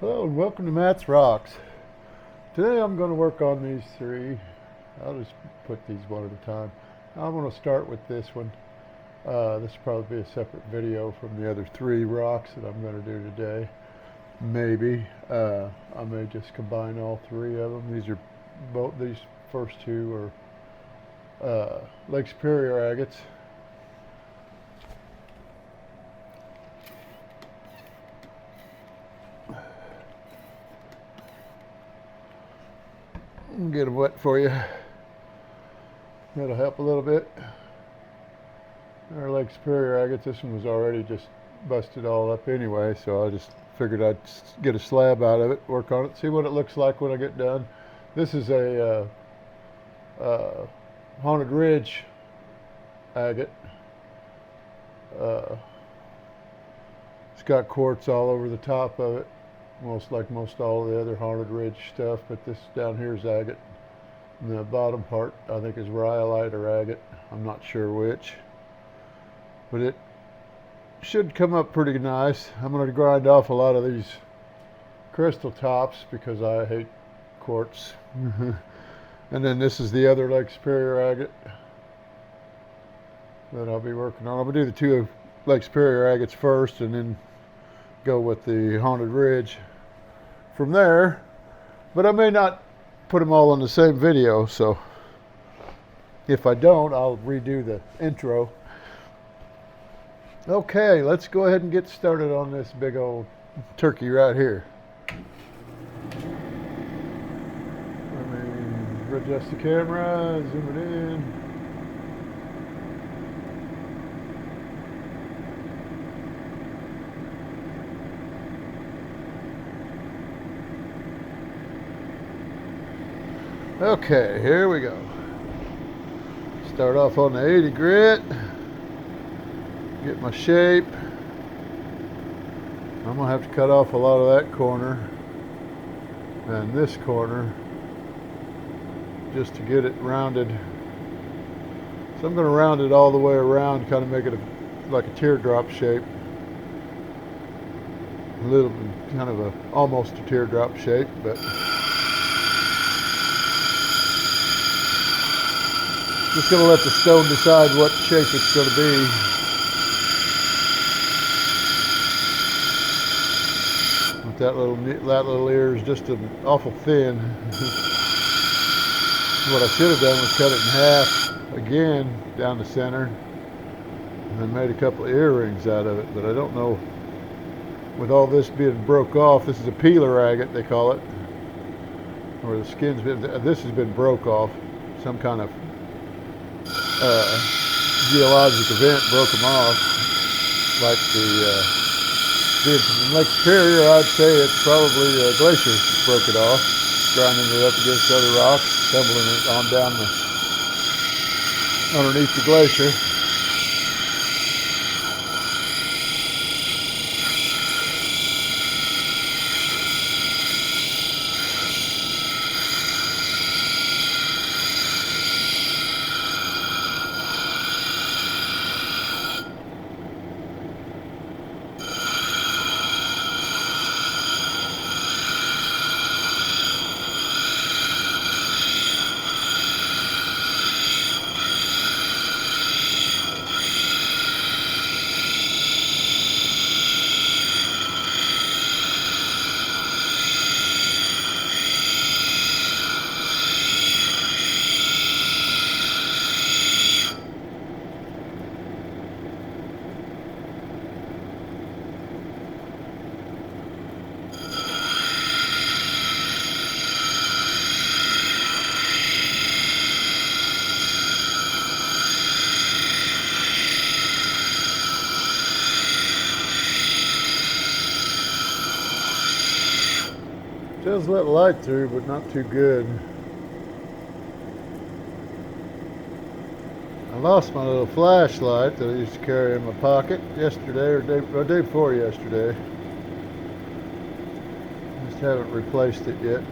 Hello and welcome to Matt's Rocks. Today I'm going to work on these three. I'll just put these one at a time. I'm going to start with this one. This will probably be a separate video from the other three rocks that I'm going to do today. Maybe. I may just combine all three of them. These first two are Lake Superior agates. Get them wet for you. That'll help a little bit. Our Lake Superior agate, this one was already just busted all up anyway, so I just figured I'd get a slab out of it, work on it, see what it looks like when I get done. This is a Haunted Ridge agate. It's got quartz all over the top of it, like most all the other Haunted Ridge stuff, but this down here is agate. And the bottom part I think is rhyolite or agate. I'm not sure which, but it should come up pretty nice. I'm going to grind off a lot of these crystal tops because I hate quartz. And then this is the other Lake Superior agate that I'll be working on. I'm going to do the two Lake Superior agates first and then go with the Haunted Ridge from there, but I may not put them all in the same video, so if I don't, I'll redo the intro. Okay, let's go ahead and get started on this big old turkey right here. Let me adjust the camera, zoom it in. Okay, here we go. Start off on the 80 grit. Get my shape. I'm gonna have to cut off a lot of that corner and this corner just to get it rounded. So I'm gonna round it all the way around, kind of make it like a teardrop shape. A little bit, kind of almost a teardrop shape, but just going to let the stone decide what shape it's going to be. But that little ear is just an awful thin. What I should have done was cut it in half again down the center and then made a couple of earrings out of it. But I don't know, with all this being broke off, this is a peeler agate they call it, where the skin's been, this has been broke off, some kind of geologic event broke them off. Like being from Lake Superior, I'd say it's probably a glacier broke it off, grinding it up against other rocks, tumbling it on down underneath the glacier. Does let light through, but not too good. I lost my little flashlight that I used to carry in my pocket yesterday, or day before yesterday. Just haven't replaced it yet.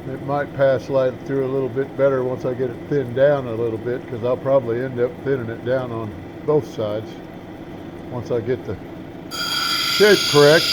It might pass light through a little bit better once I get it thinned down a little bit, because I'll probably end up thinning it down on both sides. once I get the shape correct.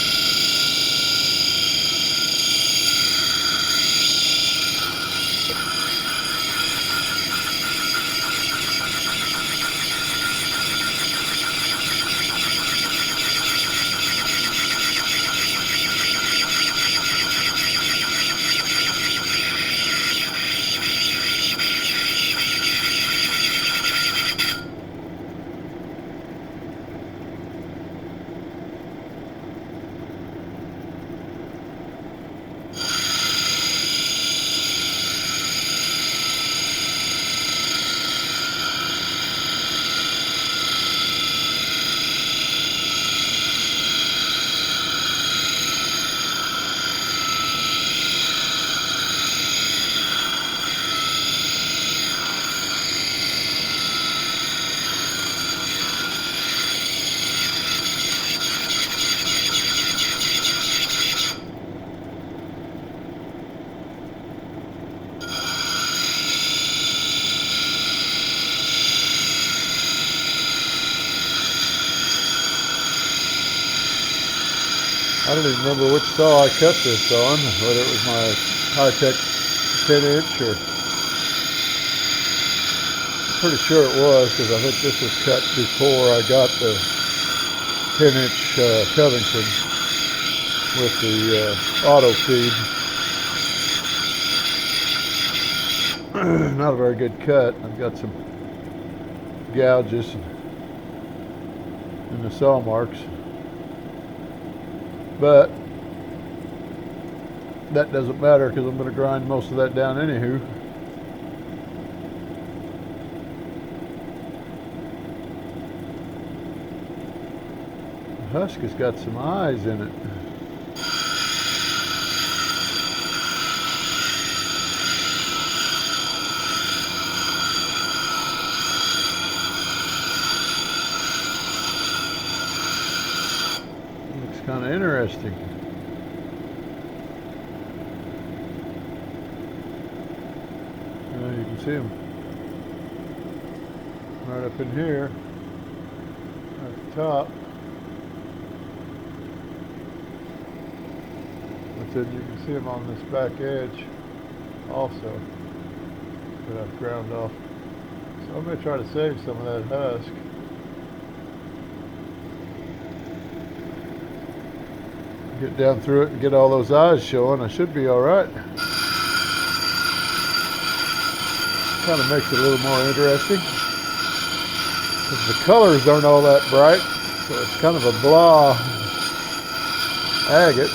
I don't even remember which saw I cut this on, whether it was my high-tech 10-inch or... I'm pretty sure it was, because I think this was cut before I got the 10-inch Covington with the auto feed. Not a very good cut. I've got some gouges in the saw marks. But that doesn't matter because I'm going to grind most of that down anywho. The husk has got some eyes in it. Kind of interesting. You can see them right up in here at the top. But then you can see them on this back edge also that I've ground off. So I'm going to try to save some of that husk. Get down through it and get all those eyes showing. I should be all right. Kind of makes it a little more interesting because the colors aren't all that bright, so it's kind of a blah agate.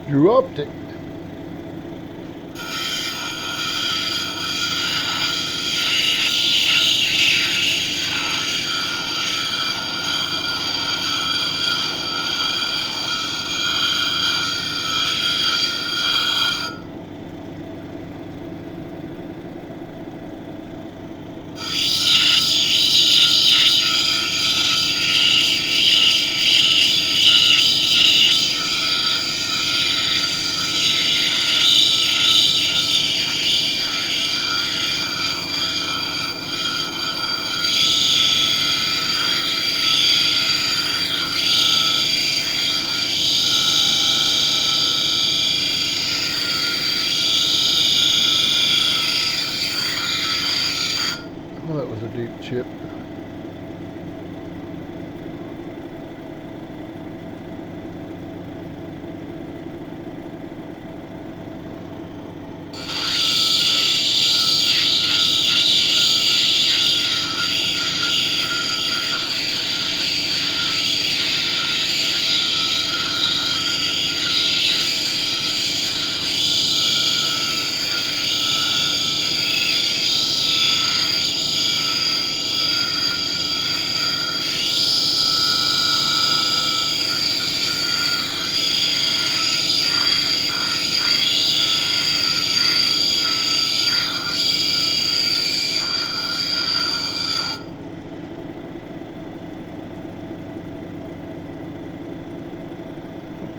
Drew optic. Well, that was a deep chip.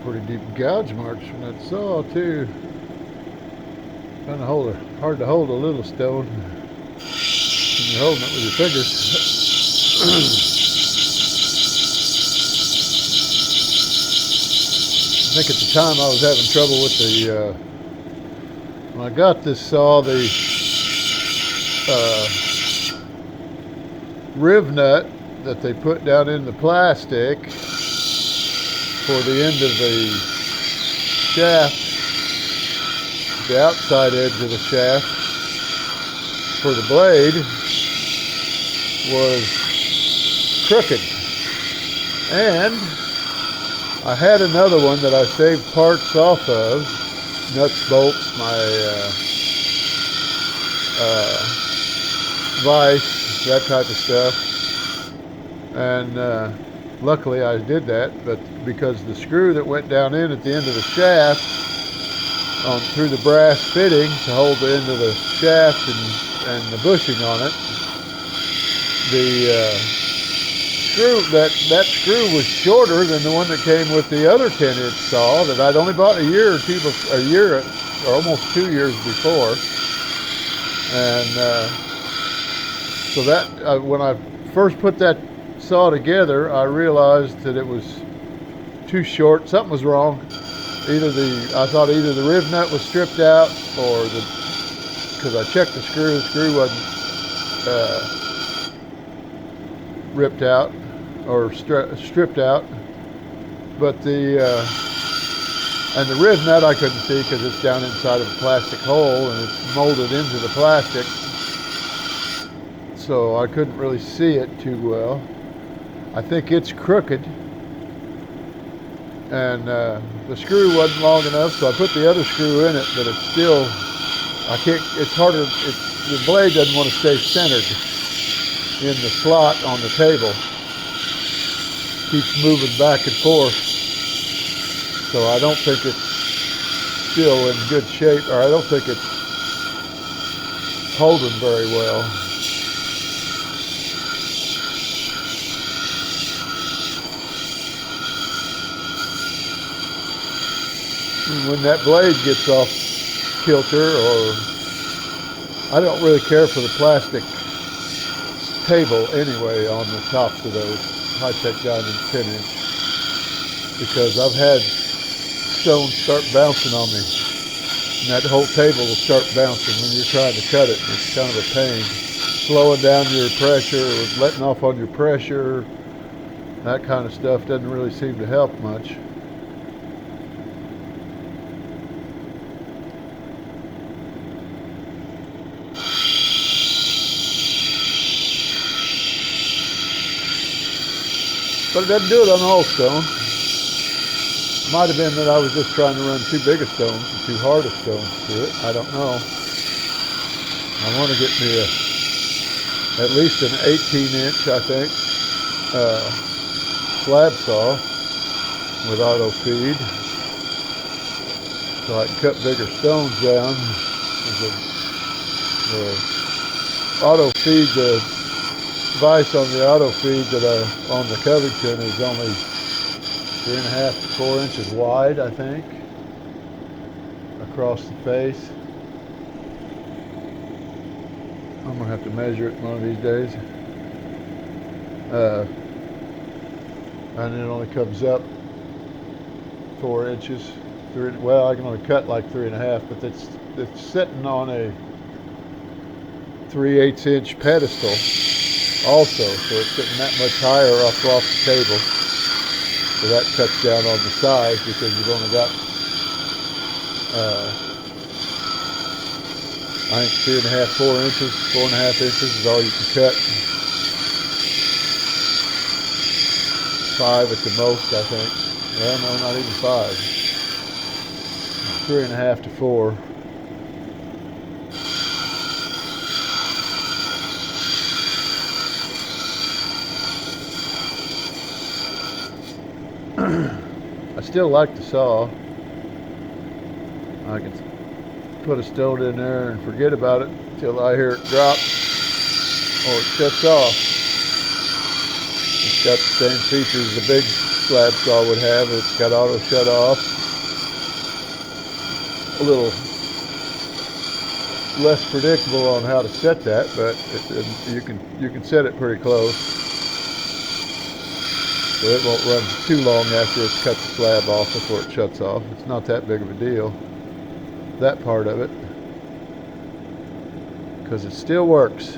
Pretty deep gouge marks from that saw too. Kind of hard to hold a little stone when you're holding it with your fingers. I think at the time I was having trouble with the when I got this saw, the riv nut that they put down in the plastic for the end of the shaft, the outside edge of the shaft for the blade, was crooked. And I had another one that I saved parts off of, nuts, bolts, my vise, that type of stuff. And luckily I did that, but because the screw that went down in at the end of the shaft through the brass fitting to hold the end of the shaft and the bushing on it, the screw was shorter than the one that came with the other 10-inch saw that I'd only bought a year or almost 2 years before. And so that when I first put that saw together, I realized that it was too short. Something was wrong. I thought either the riv nut was stripped out, or because I checked the screw wasn't ripped out or stripped out. But the riv nut I couldn't see because it's down inside of a plastic hole and it's molded into the plastic, so I couldn't really see it too well. I think it's crooked, and the screw wasn't long enough, so I put the other screw in it, but it's still, it's harder, the blade doesn't want to stay centered in the slot on the table. Keeps moving back and forth, so I don't think it's still in good shape, or I don't think it's holding very well. When that blade gets off kilter, or I don't really care for the plastic table anyway on the tops of those high-tech diamond 10-inch, because I've had stones start bouncing on me, and that whole table will start bouncing when you're trying to cut it. It's kind of a pain. Slowing down your pressure, or letting off on your pressure, that kind of stuff doesn't really seem to help much. But it doesn't do it on all stone. Might have been that I was just trying to run too big of stones and too hard of stones through it. I don't know. I want to get me at least an 18-inch, I think, slab saw with auto feed, so I can cut bigger stones down. The auto feed, the vise on the auto feed that on the Cabochon is only 3.5 to 4 inches wide, I think, across the face. I'm gonna have to measure it one of these days. And it only comes up 4 inches. Well, I can only cut like 3.5, but it's sitting on a 3/8 inch pedestal also, so it's sitting that much higher up off the table. So that cuts down on the size because you've only got, I think 3.5, 4 inches, 4.5 inches is all you can cut. 5 at the most, I think. Well, no, not even 5. 3.5 to 4. I still like the saw. I can put a stone in there and forget about it until I hear it drop or it shuts off. It's got the same features the big slab saw would have. It's got auto shut off. A little less predictable on how to set that, but you can set it pretty close. So it won't run too long after it's cut the slab off before it shuts off. It's not that big of a deal, that part of it, because it still works.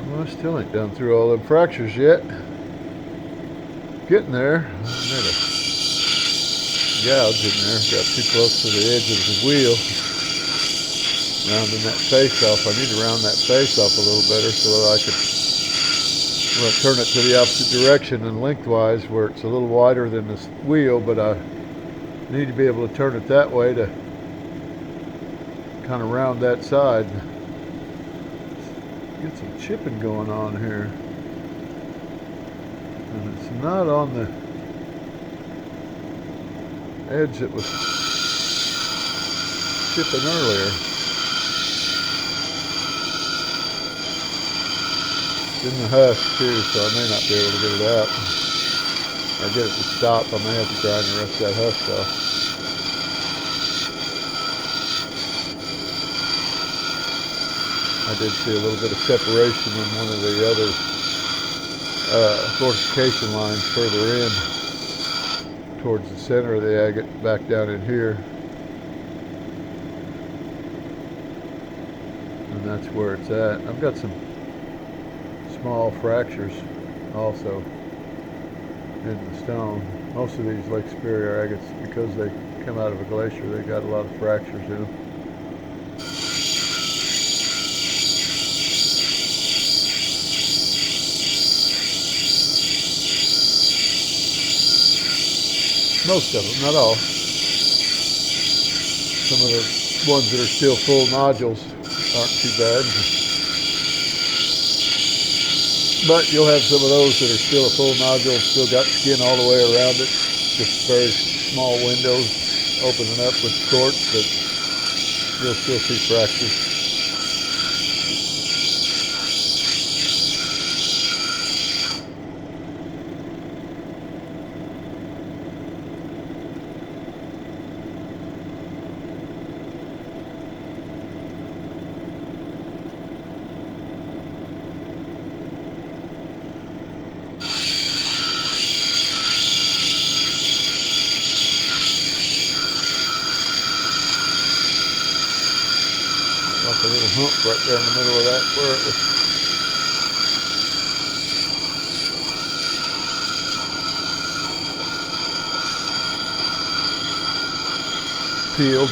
Well, I still ain't done through all them fractures yet. Getting there. I made a gouge in there. Got too close to the edge of the wheel. Rounding that face off. I need to round that face off a little better so that I could turn it to the opposite direction and lengthwise where it's a little wider than this wheel, but I need to be able to turn it that way to kind of round that side. Get some chipping going on here, and it's not on the edge that was chipping earlier. It's in the husk too, so I may not be able to get it out or get it to stop. I may have to grind the rest of that husk off. I did see a little bit of separation in one of the other fortification lines further in towards the center of the agate, back down in here. And that's where it's at. I've got some small fractures also in the stone. Most of these Lake Superior agates, because they come out of a glacier, they got a lot of fractures in them. Most of them, not all. Some of the ones that are still full nodules aren't too bad. But you'll have some of those that are still a full nodule, still got skin all the way around it, just very small windows opening up with quartz, but you'll still see fractures. Like a little hump right there in the middle of that where it was peeled.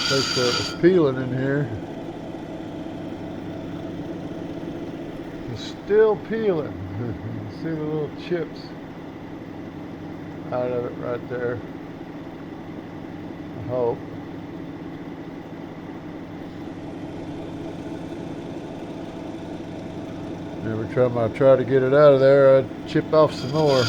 Place where it was peeling in here. It's still peeling. You can see the little chips out of it right there. I hope. Every time I try to get it out of there, I chip off some more.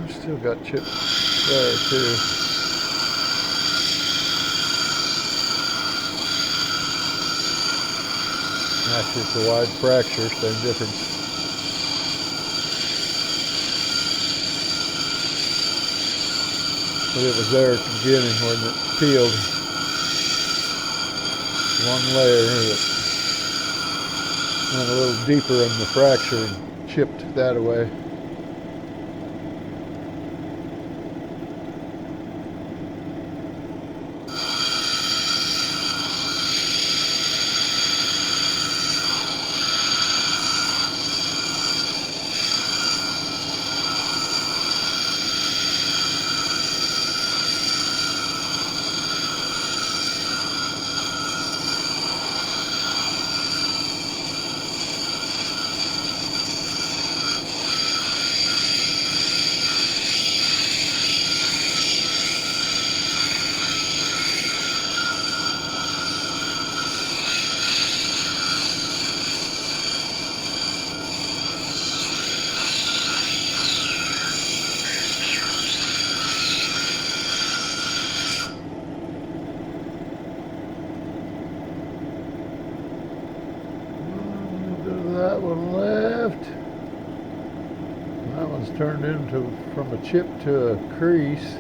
Still got chips there too. Actually, it's a wide fracture, same difference. But it was there at the beginning when it peeled. One layer that went a little deeper in the fracture and chipped that away. from a chip to a crease.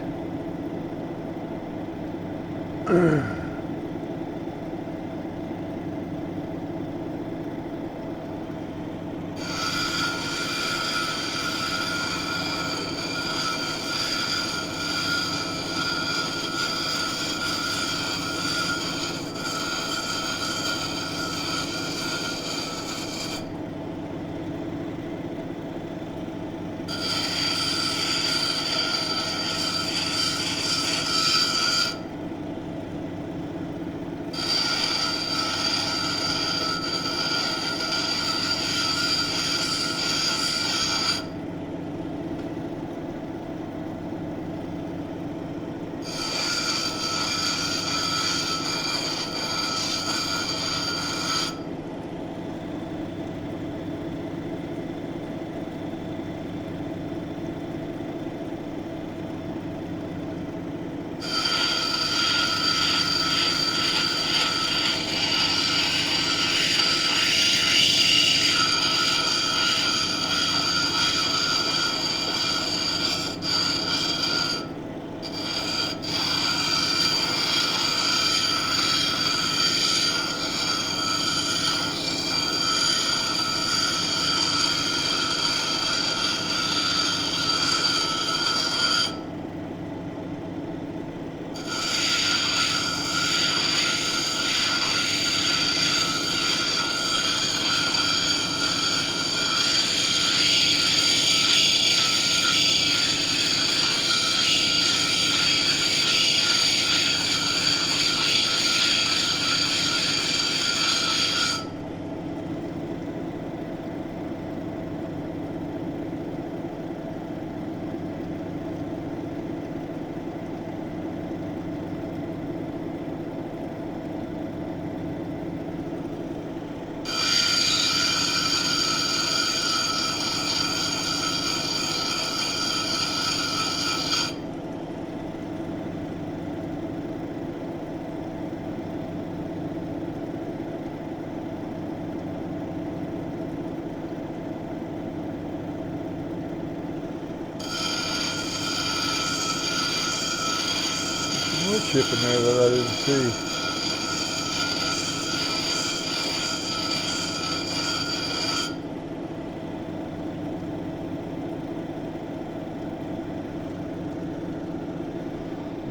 More chip in there that I didn't see.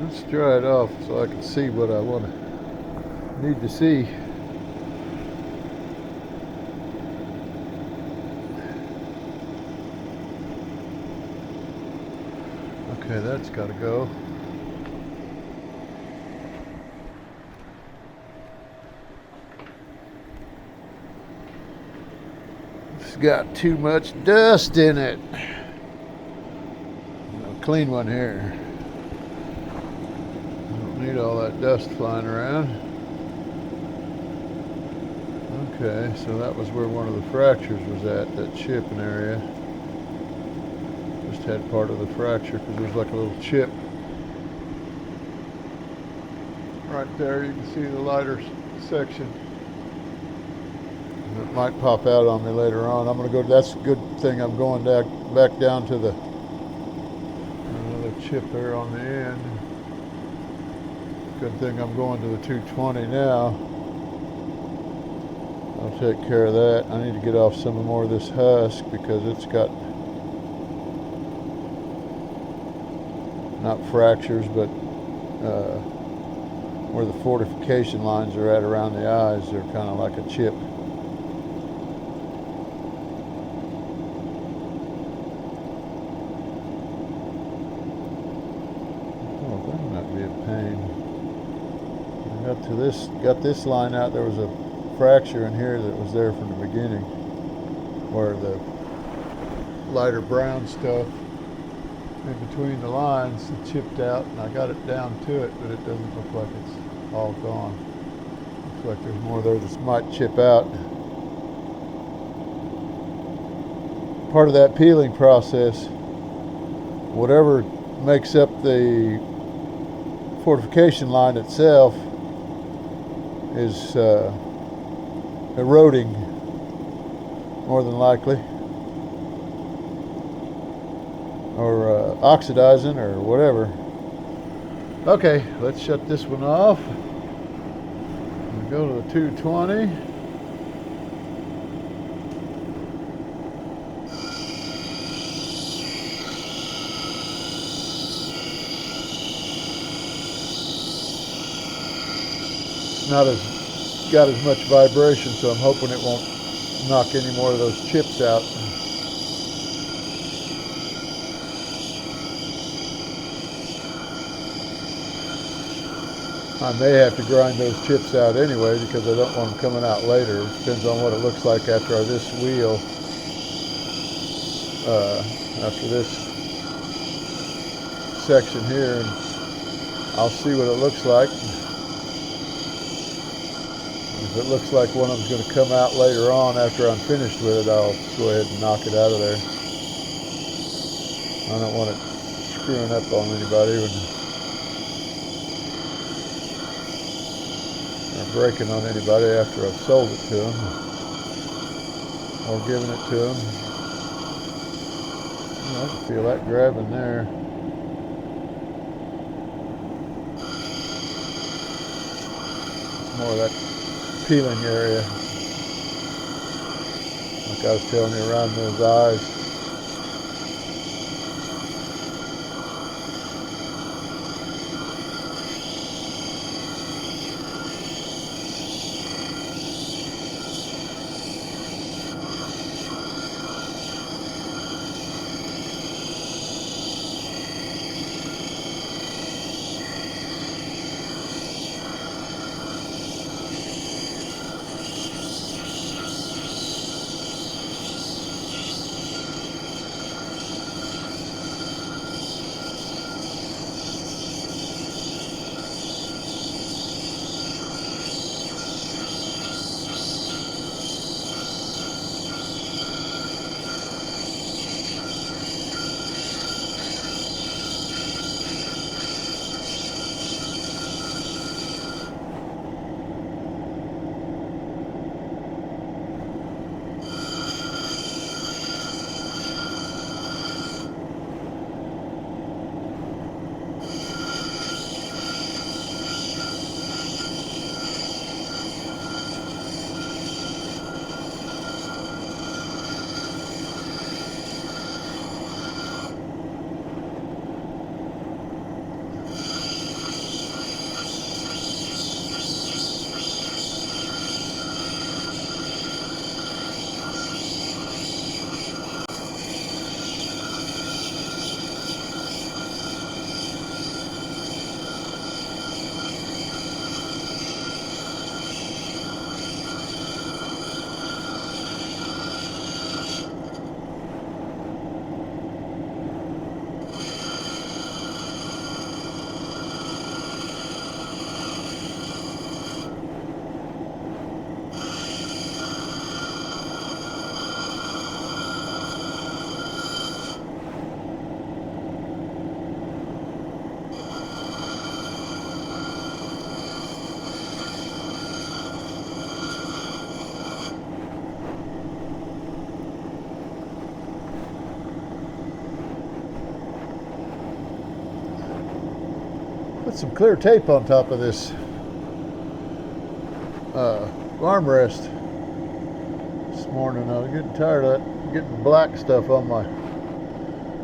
Let's dry it off so I can see what I need to see. Okay, that's got to go. It's got too much dust in it. I'll clean one here. Need all that dust flying around. Okay, so that was where one of the fractures was at, that chipping area. Just had part of the fracture because there's like a little chip right there. You can see the lighter section. And it might pop out on me later on. I'm going to go, that's a good thing I'm going back down to the another chip there on the end. Good thing I'm going to the 220 now. I'll take care of that. I need to get off some more of this husk because it's got not fractures, but where the fortification lines are at around the eyes, they're kind of like a chip. Oh, that might be a pain. Got this line out. There was a fracture in here that was there from the beginning, where the lighter brown stuff in between the lines it chipped out, and I got it down to it, but it doesn't look like it's all gone. Looks like there's more there that might chip out. Part of that peeling process, whatever makes up the fortification line itself, is eroding more than likely. or oxidizing or whatever. Okay, let's shut this one off and go to the 220. Not as got as much vibration, so I'm hoping it won't knock any more of those chips out. I may have to grind those chips out anyway because I don't want them coming out later. It depends on what it looks like after this wheel, after this section here, and I'll see what it looks like. If it looks like one of them's going to come out later on after I'm finished with it, I'll go ahead and knock it out of there. I don't want it screwing up on anybody or breaking on anybody after I've sold it to them or given it to them. I can feel that grabbing there. It's more of that peeling area, like I was telling you, around those eyes. Put some clear tape on top of this armrest this morning. I was getting tired of that, getting black stuff on my,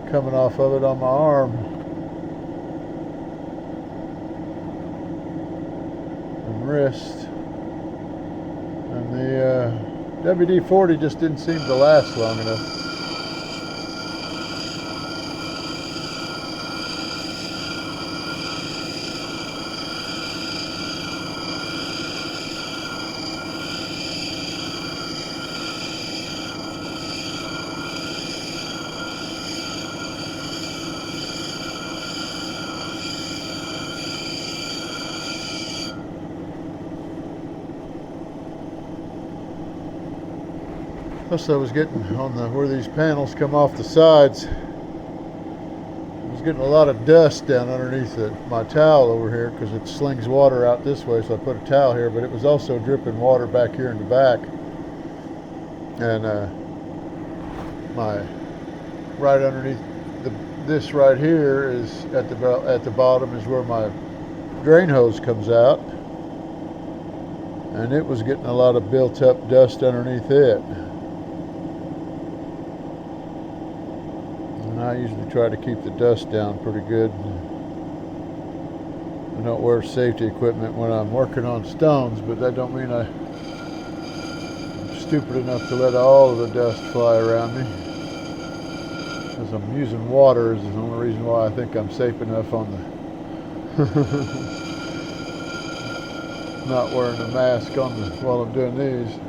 coming off of it on my arm. And wrist. And the WD-40 just didn't seem to last long enough. Plus I was getting on the where these panels come off the sides, I was getting a lot of dust down underneath my towel over here because it slings water out this way, so I put a towel here, but it was also dripping water back here in the back. And my right underneath this right here is at the bottom is where my drain hose comes out, and it was getting a lot of built up dust underneath it. And I usually try to keep the dust down pretty good. I don't wear safety equipment when I'm working on stones, but that don't mean I'm stupid enough to let all of the dust fly around me. Because I'm using water is the only reason why I think I'm safe enough on the not wearing a mask on while I'm doing these.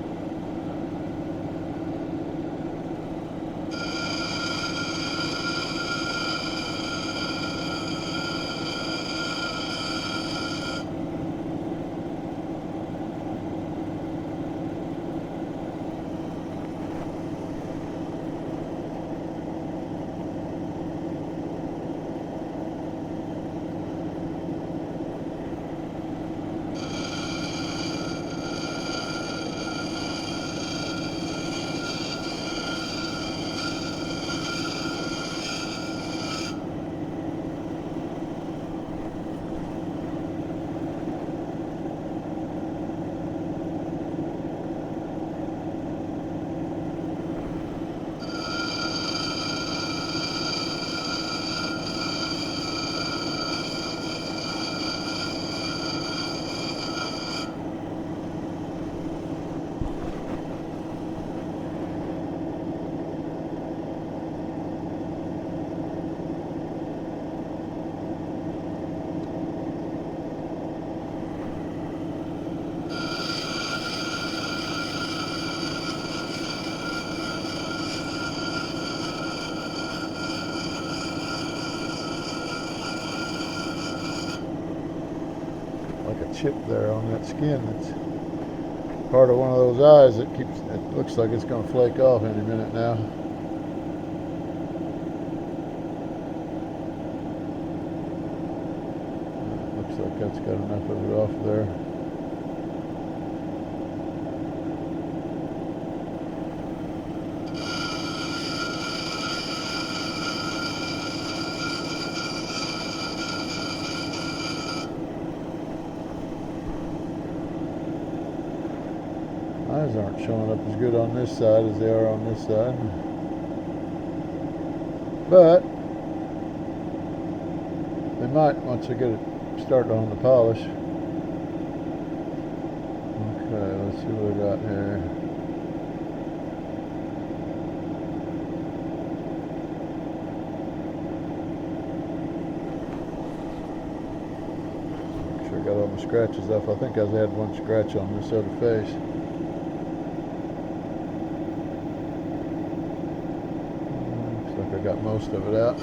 Like a chip there on that skin. That's part of one of those eyes that keeps. It looks like it's going to flake off any minute now. Looks like that's got enough of it off there. Eyes aren't showing up as good on this side as they are on this side. But they might once I get it started on the polish. Okay, let's see what we got here. Make sure I got all my scratches off. I think I had one scratch on this other face. I got most of it out.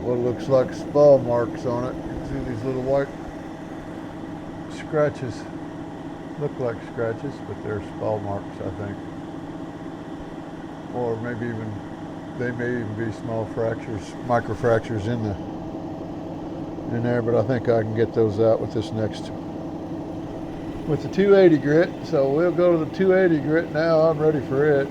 What looks like spall marks on it. You can see these little white scratches. Look like scratches, but they're spall marks, I think. Or maybe even, they may even be small fractures, micro fractures in there, but I think I can get those out with this next, with the 280 grit. So we'll go to the 280 grit now. I'm ready for it.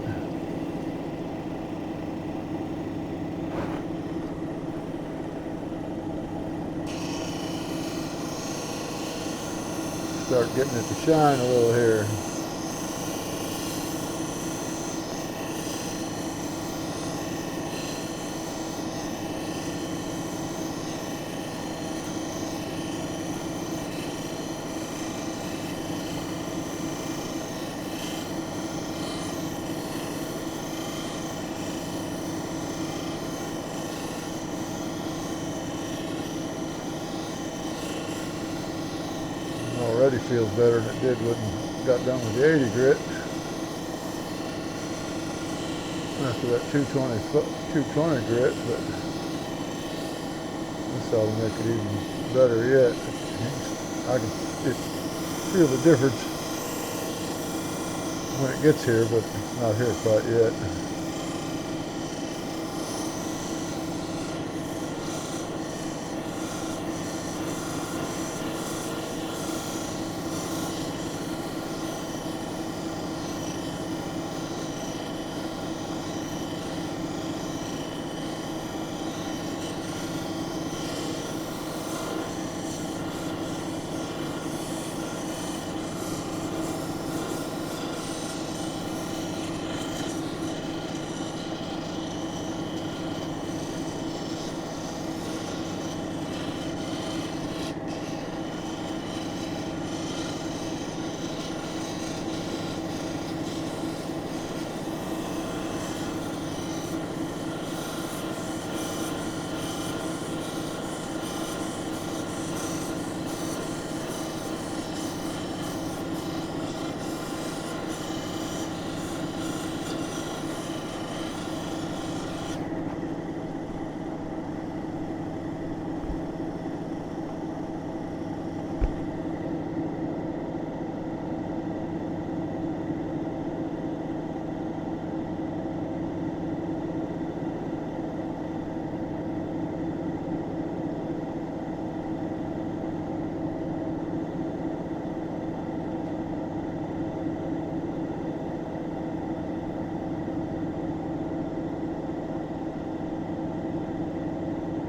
Start getting it to shine a little here. Already feels better than it did when it got done with the 80 grit. After that 220 grit, but this ought to make it even better yet. I can feel the difference when it gets here, but it's not here quite yet.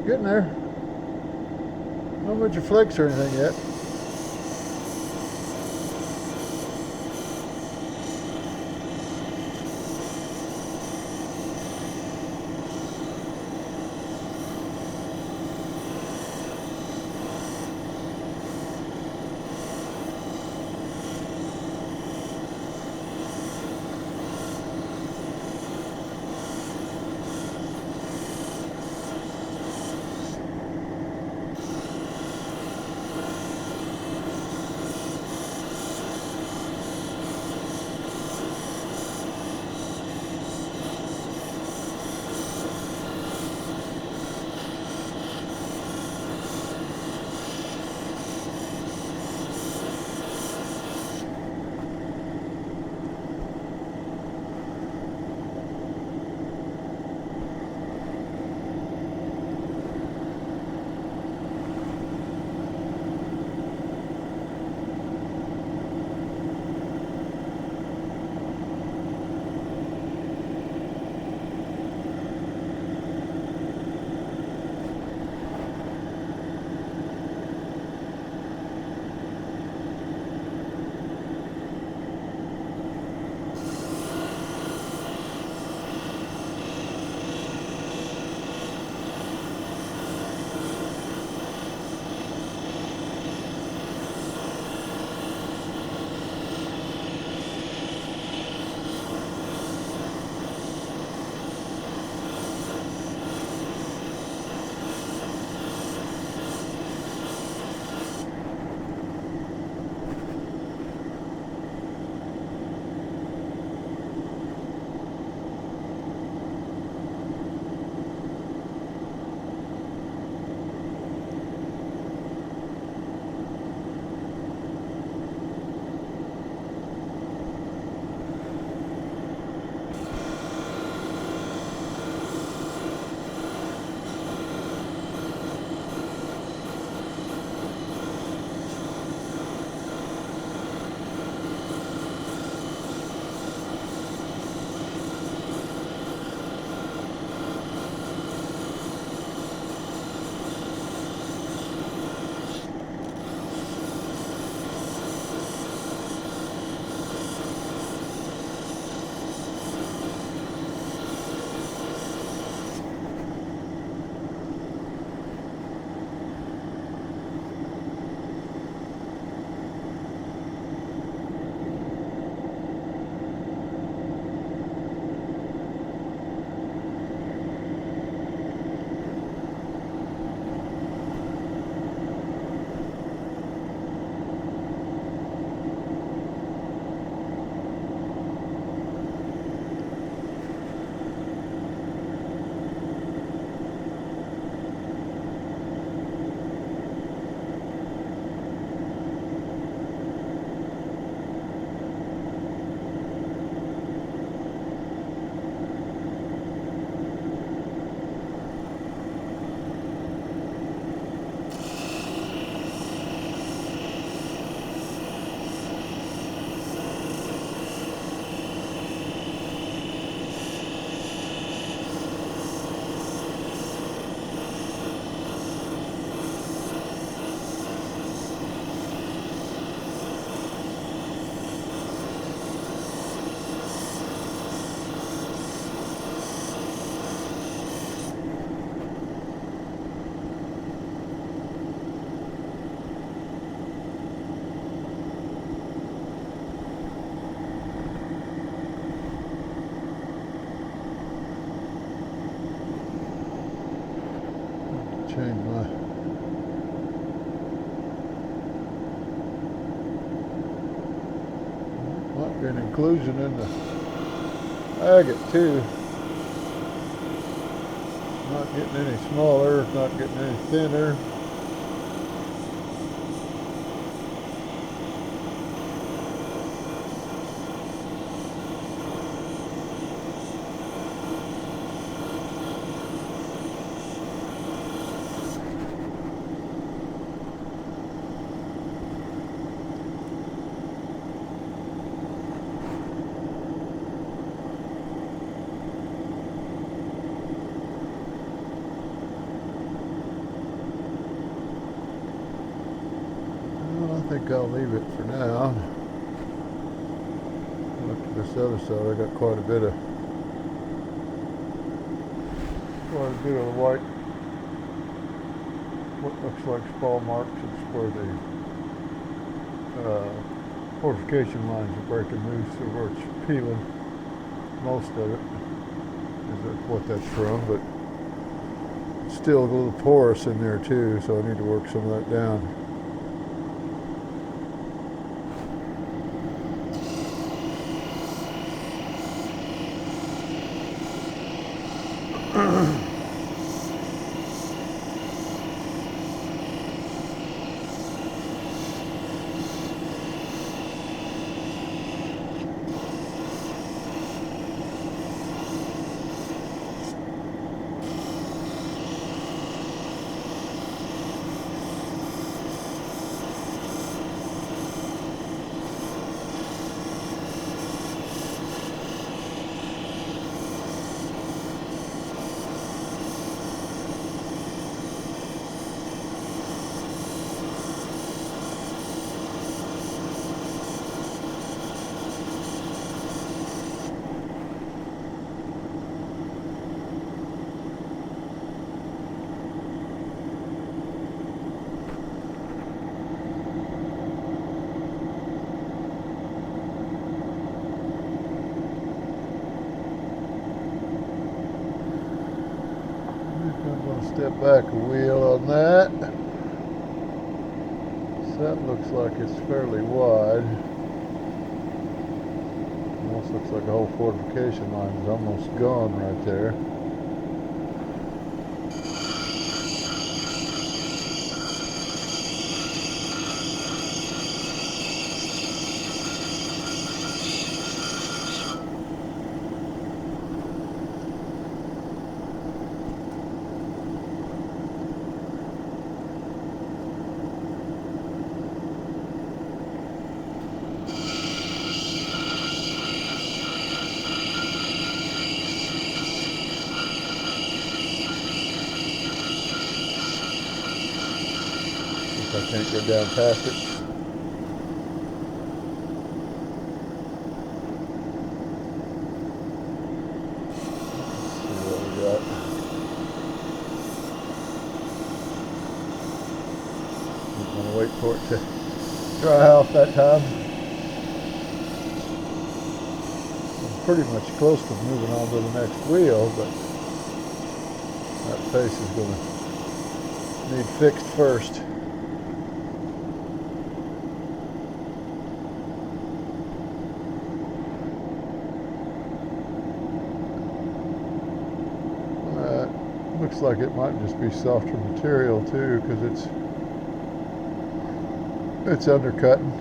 Getting there. Not much of flakes or anything yet. change my might be an inclusion in the agate too. Not getting any smaller, not getting any thinner. I think I'll leave it for now. Look to this other side. I got quite a bit of white, what looks like spall marks. It's where the fortification lines are breaking loose, so where it's peeling most of it is what that's from. But it's still a little porous in there too, so I need to work some of that down. Step back a wheel on that. So that looks like it's fairly wide. Almost looks like the whole fortification line is almost gone right there. I can't go down past it. Let's see what we got. I'm going to wait for it to dry off that time. I'm pretty much close to moving on to the next wheel, but that face is going to need fixed first. Looks like it might just be softer material too, because it's undercutting.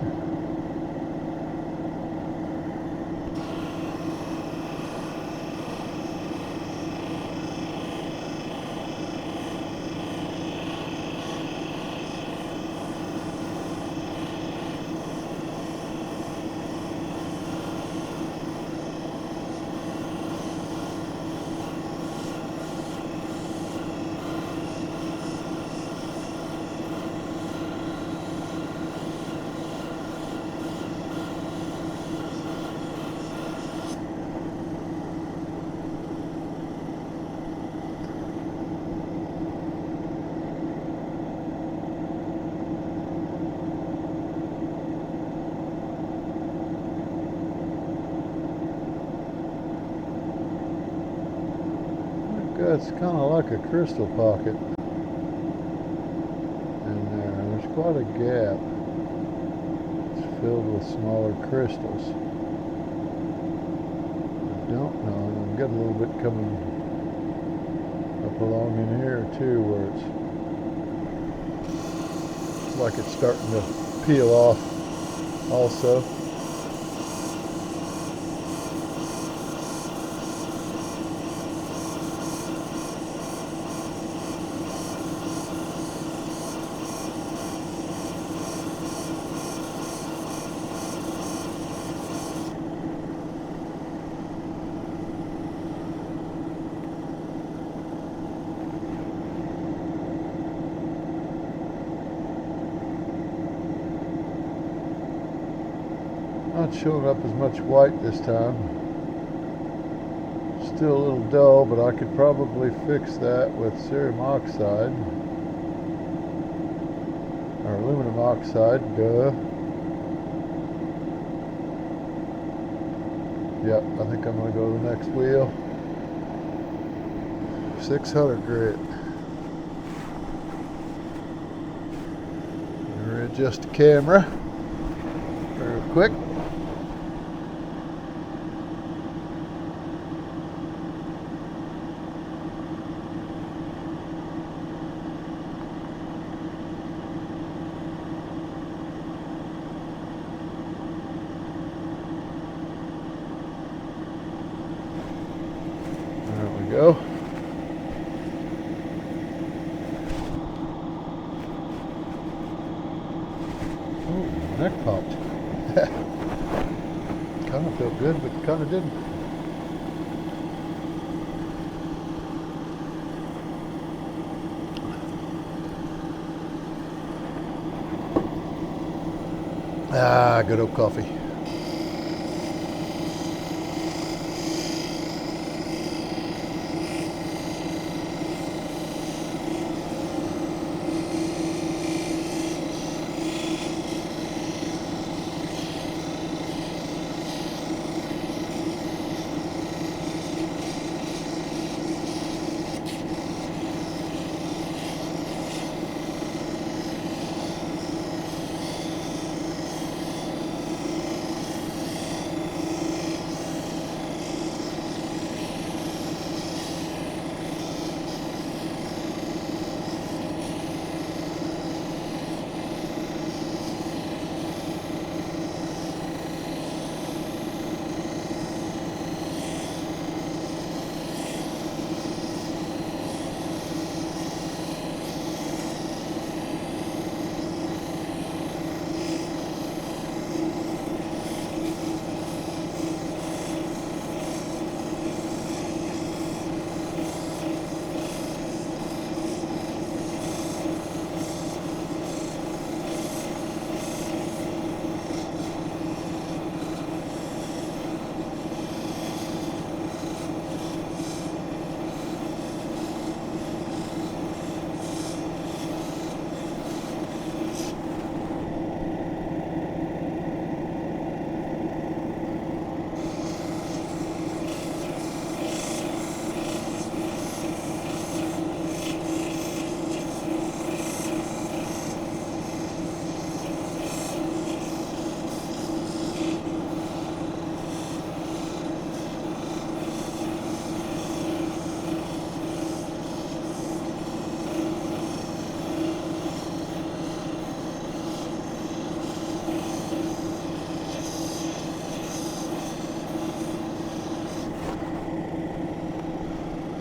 It's kind of like a crystal pocket. quite a gap. It's filled with smaller crystals. I don't know. I've got a little bit coming up along in here too, where it's like it's starting to peel off also. Not showing up as much white this time. Still a little dull, but I could probably fix that with cerium oxide. Or aluminum oxide, duh. Yep, I think I'm going to go to the next wheel. 600 grit. Readjust the camera real quick. Go. Oh, neck popped. Kind of felt good, but kind of didn't. Ah, good old coffee.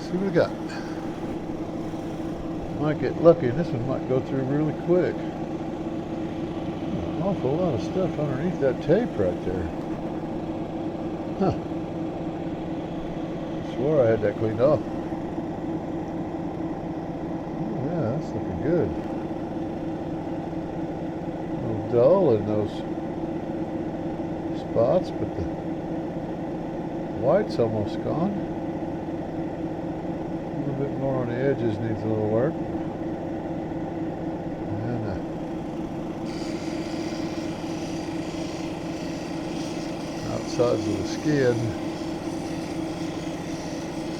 See what we got. Might get lucky, and this one might go through really quick. An awful lot of stuff underneath that tape right there. Huh. I swore I had that cleaned off. Oh, yeah, that's looking good. A little dull in those spots, but the white's almost gone. A little bit more on the edges needs a little work. And outsides of the skin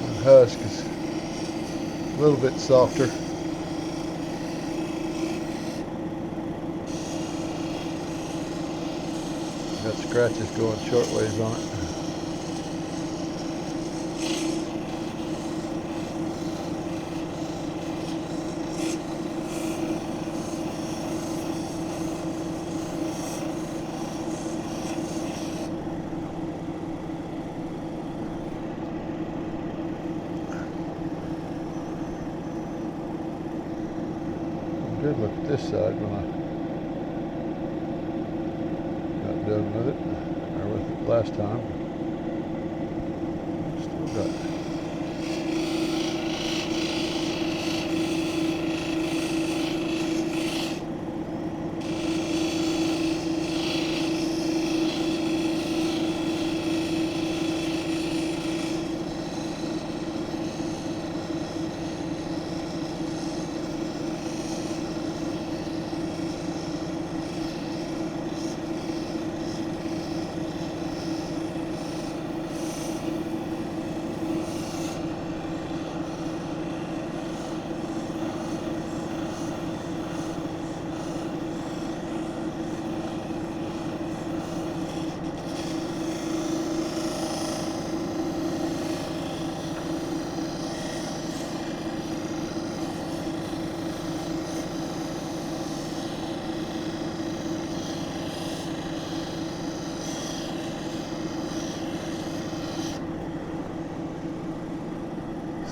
and husk is a little bit softer. scratches going shortways on it. Good look at this side when I got done with it, or with it last time. Still got it.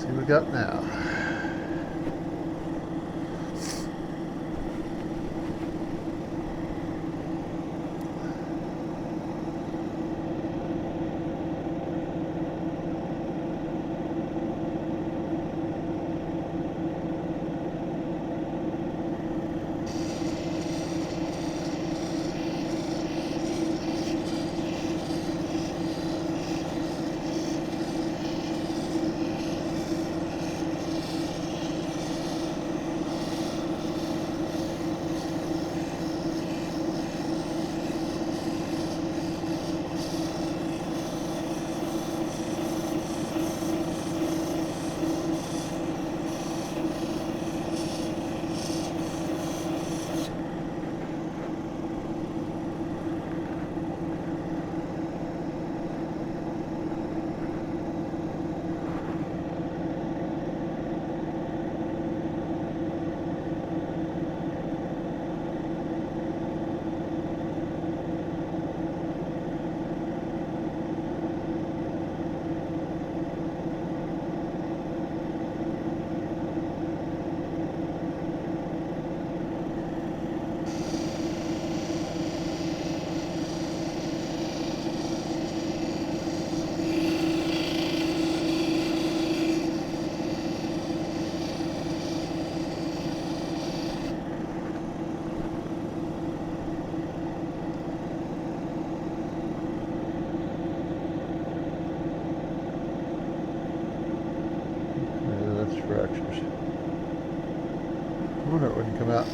See what we got now. Fractures. I wonder it wouldn't come out.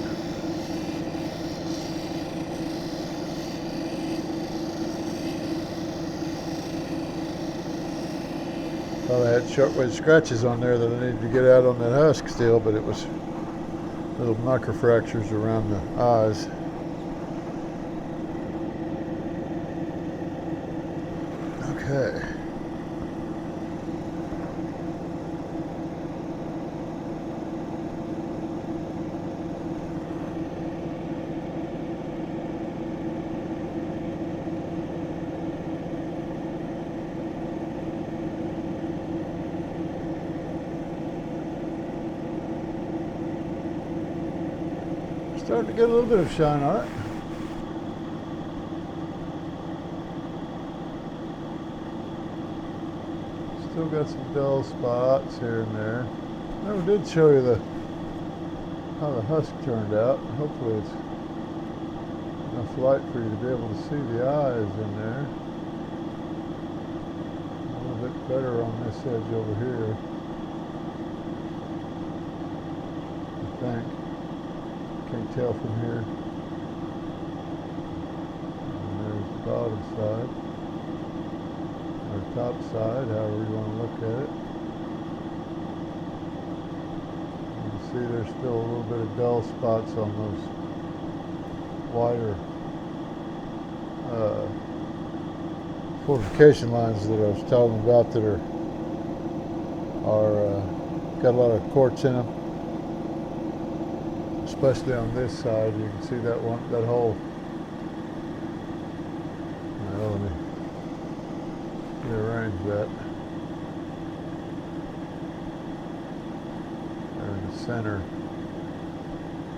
Thought I had shortwave scratches on there that I needed to get out on that husk still, but it was little microfractures around the eyes. Okay. Starting to get a little bit of shine on it. Still got some dull spots here and there. Never did show you how the husk turned out. Hopefully it's enough light for you to be able to see the eyes in there. A little bit better on this edge over here, I think. Can't tell from here. And there's the bottom side, or top side, however you want to look at it. You can see there's still a little bit of dull spots on those wider fortification lines that I was telling about that are got a lot of quartz in them, especially on this side. You can see that hole. Well, let me rearrange that. There in the center,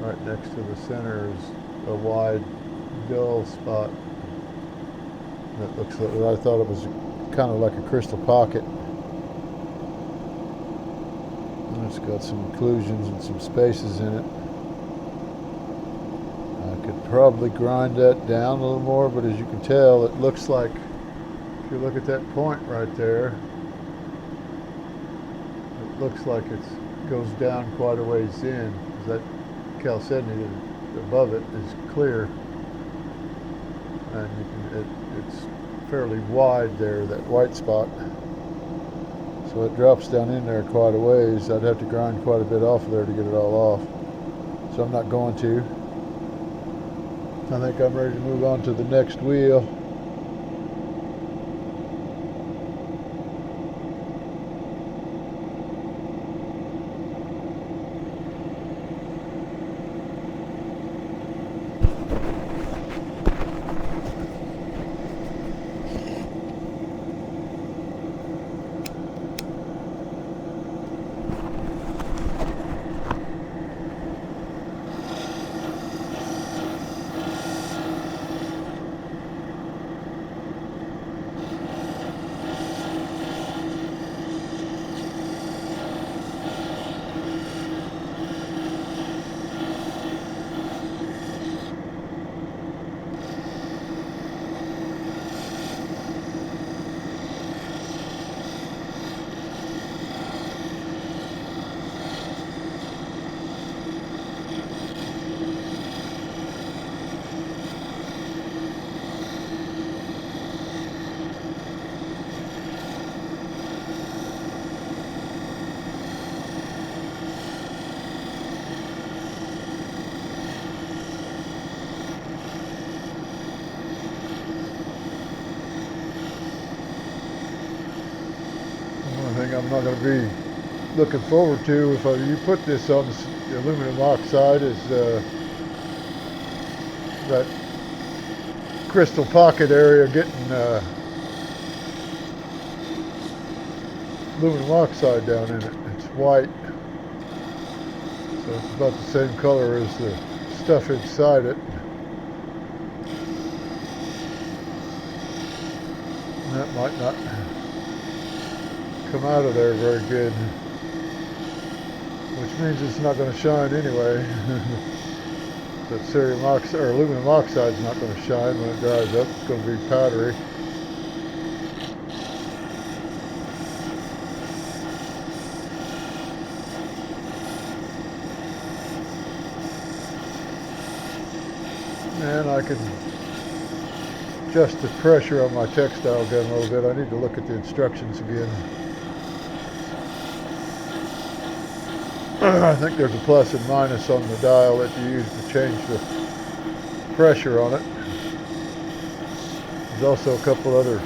right next to the center, is a wide dull spot that looks like, I thought it was kind of like a crystal pocket. And it's got some inclusions and some spaces in it. I could probably grind that down a little more, but as you can tell, it looks like, if you look at that point right there, it looks like it goes down quite a ways in, because that chalcedony above it is clear, and it's fairly wide there, that white spot. So it drops down in there quite a ways. I'd have to grind quite a bit off of there to get it all off. So I'm not going to. I think I'm ready to move on to the next wheel. I'm not going to be looking forward to if you put this on the aluminum oxide is that crystal pocket area getting aluminum oxide down in it. It's white, so it's about the same color as the stuff inside it. And that might not come out of there very good, which means it's not going to shine anyway. That cerium oxide or aluminum oxide is not going to shine when it dries up. It's going to be powdery. And I can adjust the pressure on my textile gun a little bit. I need to look at the instructions again. I think there's a plus and minus on the dial that you use to change the pressure on it. There's also a couple other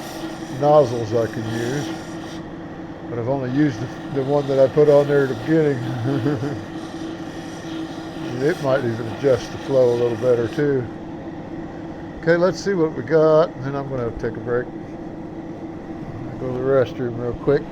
nozzles I can use, but I've only used the one that I put on there at the beginning. It might even adjust the flow a little better too. Okay, let's see what we got, and then I'm going to take a break. I'll go to the restroom real quick.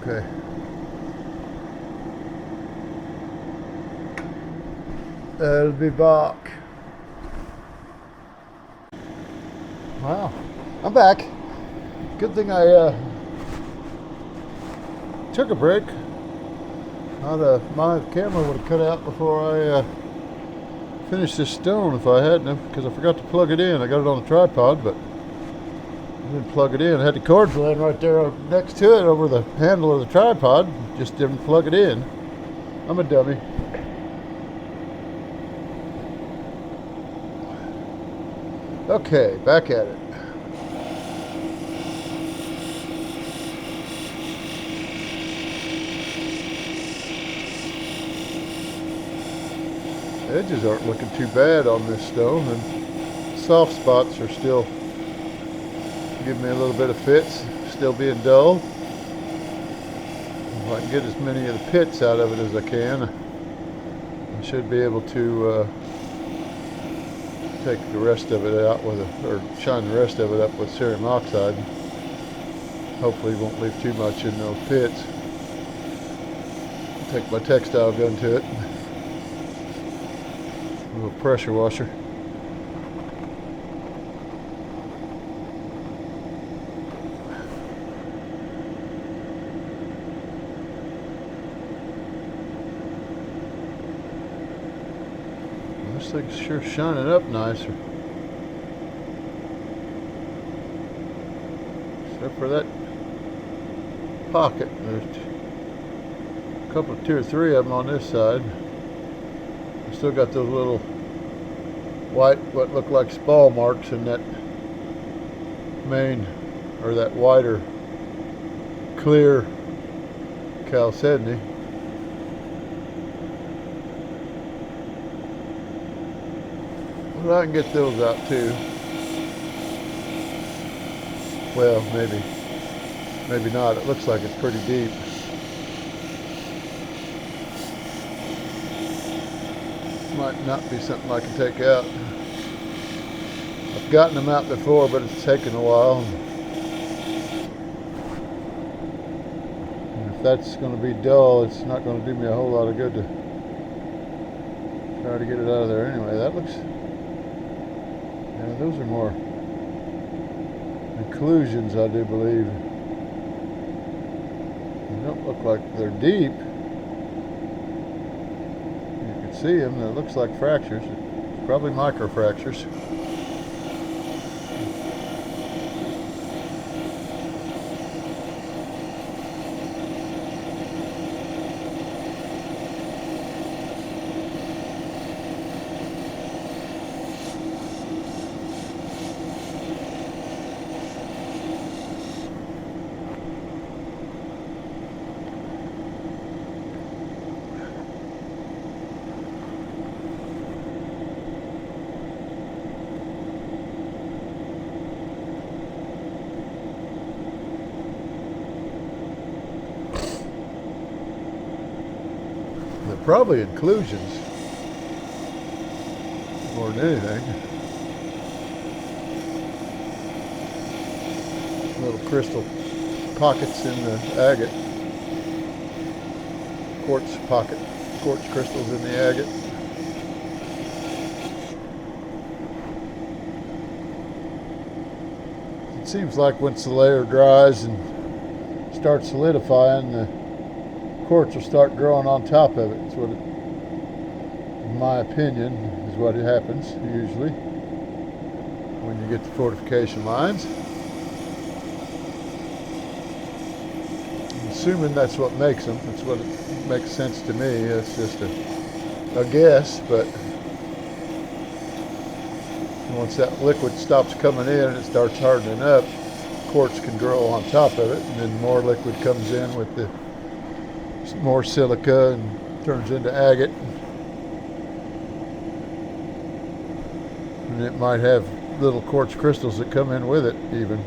Okay. I'll be back. Wow, I'm back. Good thing I took a break. My camera would have cut out before I finish this stone if I hadn't, because I forgot to plug it in. I got it on the tripod, but I didn't plug it in. I had the cords laying right there next to it over the handle of the tripod. Just didn't plug it in. I'm a dummy. Okay, back at it. Edges aren't looking too bad on this stone, and soft spots are still giving me a little bit of fits, still being dull. If I can get as many of the pits out of it as I can, I should be able to take the rest of it out with or shine the rest of it up with cerium oxide. Hopefully won't leave too much in those pits. Take my textile gun to it. A little pressure washer. This thing's sure shining up nicer. Except for that pocket. There's a couple, two or three of them on this side. I still got those little white, what look like spall marks in that main, or that wider, clear chalcedony. Well, I can get those out too. Well, maybe not. It looks like it's pretty deep. Might not be something I can take out. I've gotten them out before, but it's taken a while. And if that's going to be dull, it's not going to do me a whole lot of good to try to get it out of there anyway. That looks... yeah, those are more inclusions, I do believe. They don't look like they're deep. See them, it looks like fractures. It's probably micro fractures. They're probably inclusions more than anything. Little crystal pockets in the agate. Quartz crystals in the agate. It seems like once the layer dries and starts solidifying, the quartz will start growing on top of it. It's what it, in my opinion, is what happens usually when you get the fortification lines. I'm assuming that's what makes them. That's what it makes sense to me. It's just a guess, but once that liquid stops coming in and it starts hardening up, quartz can grow on top of it, and then more liquid comes in with the more silica and turns into agate, and it might have little quartz crystals that come in with it even.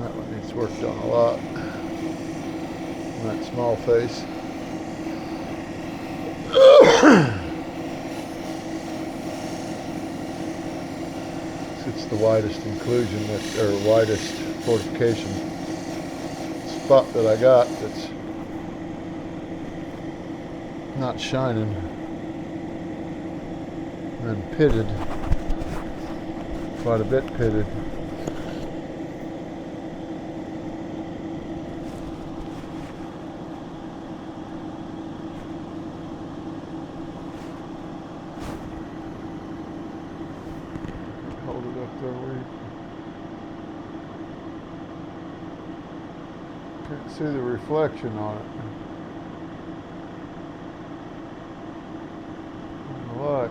That one needs worked on a lot. That small face. It's the widest inclusion or widest fortification spot that I got that's not shining and pitted, quite a bit pitted. See the reflection on it. On the light.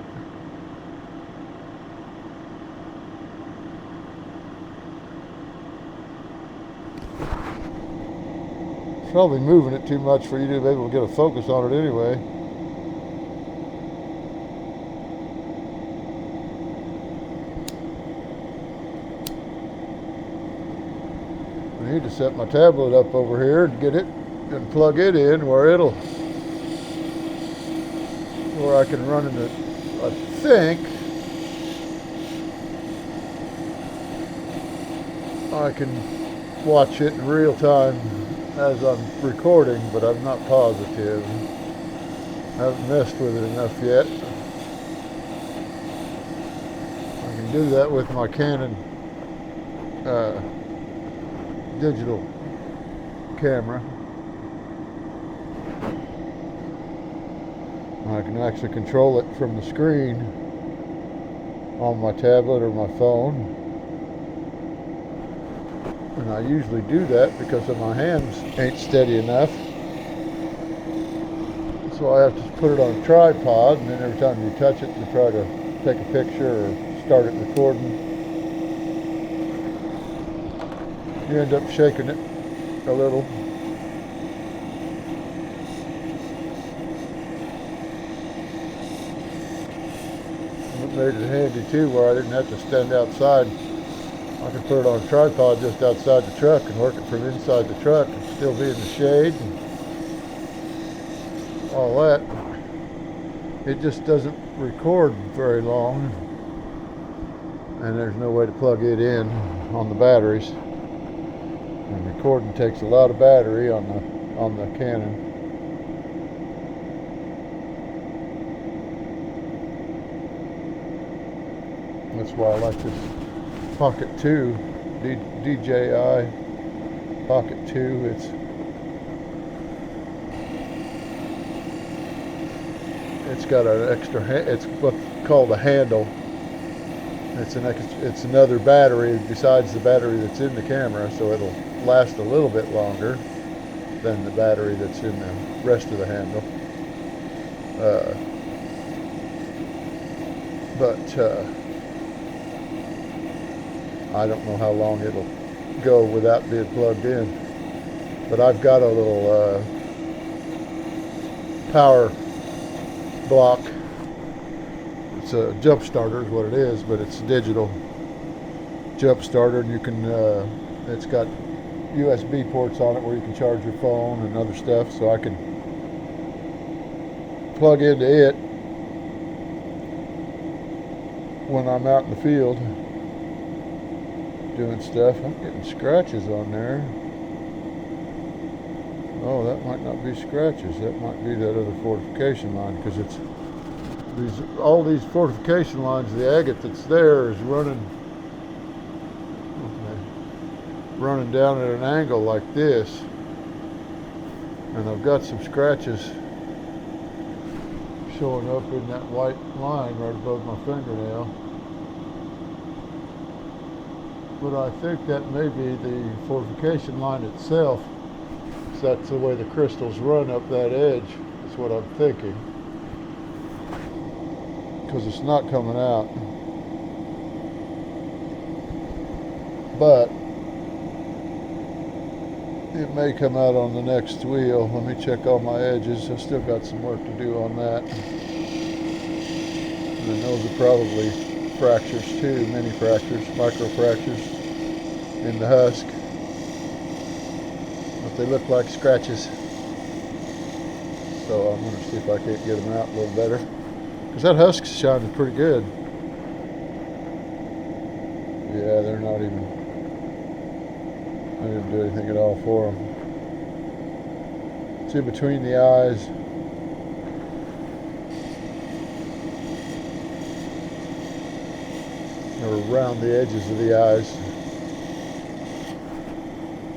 Probably moving it too much for you to be able to get a focus on it anyway. I need to set my tablet up over here and get it and plug it in where I can run into, I think I can watch it in real time as I'm recording, but I'm not positive. I haven't messed with it enough yet. I can do that with my Canon digital camera. I can actually control it from the screen on my tablet or my phone. And I usually do that because my hands ain't steady enough. So I have to put it on a tripod, and then every time you touch it to try to take a picture or start it recording, you end up shaking it a little. It made it handy too, where I didn't have to stand outside. I could put it on a tripod just outside the truck and work it from inside the truck and still be in the shade and all that. It just doesn't record very long, and there's no way to plug it in on the batteries. And recording takes a lot of battery on the Canon. That's why I like this Pocket 2, DJI Pocket 2. It's got an extra, it's what's called a handle. It's another battery besides the battery that's in the camera, so it'll last a little bit longer than the battery that's in the rest of the handle. But I don't know how long it'll go without being plugged in. But I've got a little power block. It's a jump starter is what it is, but it's a digital jump starter, and you can it's got USB ports on it where you can charge your phone and other stuff, so I can plug into it when I'm out in the field doing stuff. I'm getting scratches on there. Oh, that might not be scratches. That might be that other fortification line, because it's all these fortification lines. The agate that's there is running down at an angle like this, and I've got some scratches showing up in that white line right above my fingernail. But I think that may be the fortification line itself. So that's the way the crystals run up that edge. That's what I'm thinking. Because it's not coming out. But it may come out on the next wheel. Let me check all my edges. I've still got some work to do on that. And those are probably fractures too, mini fractures, micro fractures in the husk. But they look like scratches. So I'm going to see if I can't get them out a little better. Because that husk's shining pretty good. Yeah, they're not even, I didn't do anything at all for them. See, between the eyes. Or around the edges of the eyes,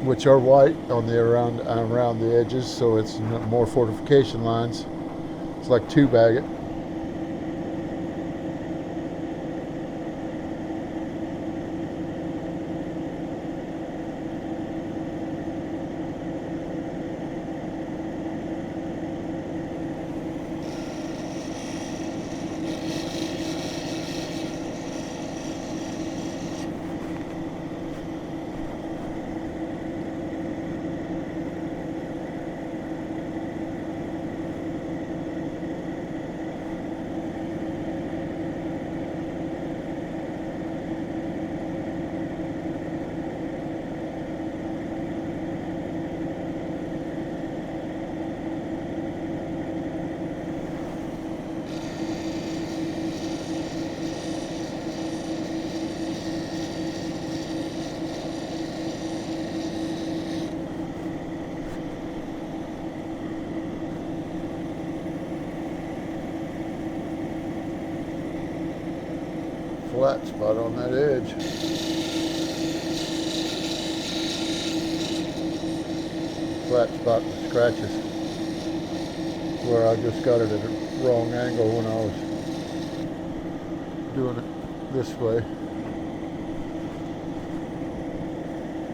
which are white on the around the edges, so it's more fortification lines. It's like tube agate. flat spot on that edge. Flat spot with scratches where I just got it at a wrong angle when I was doing it this way.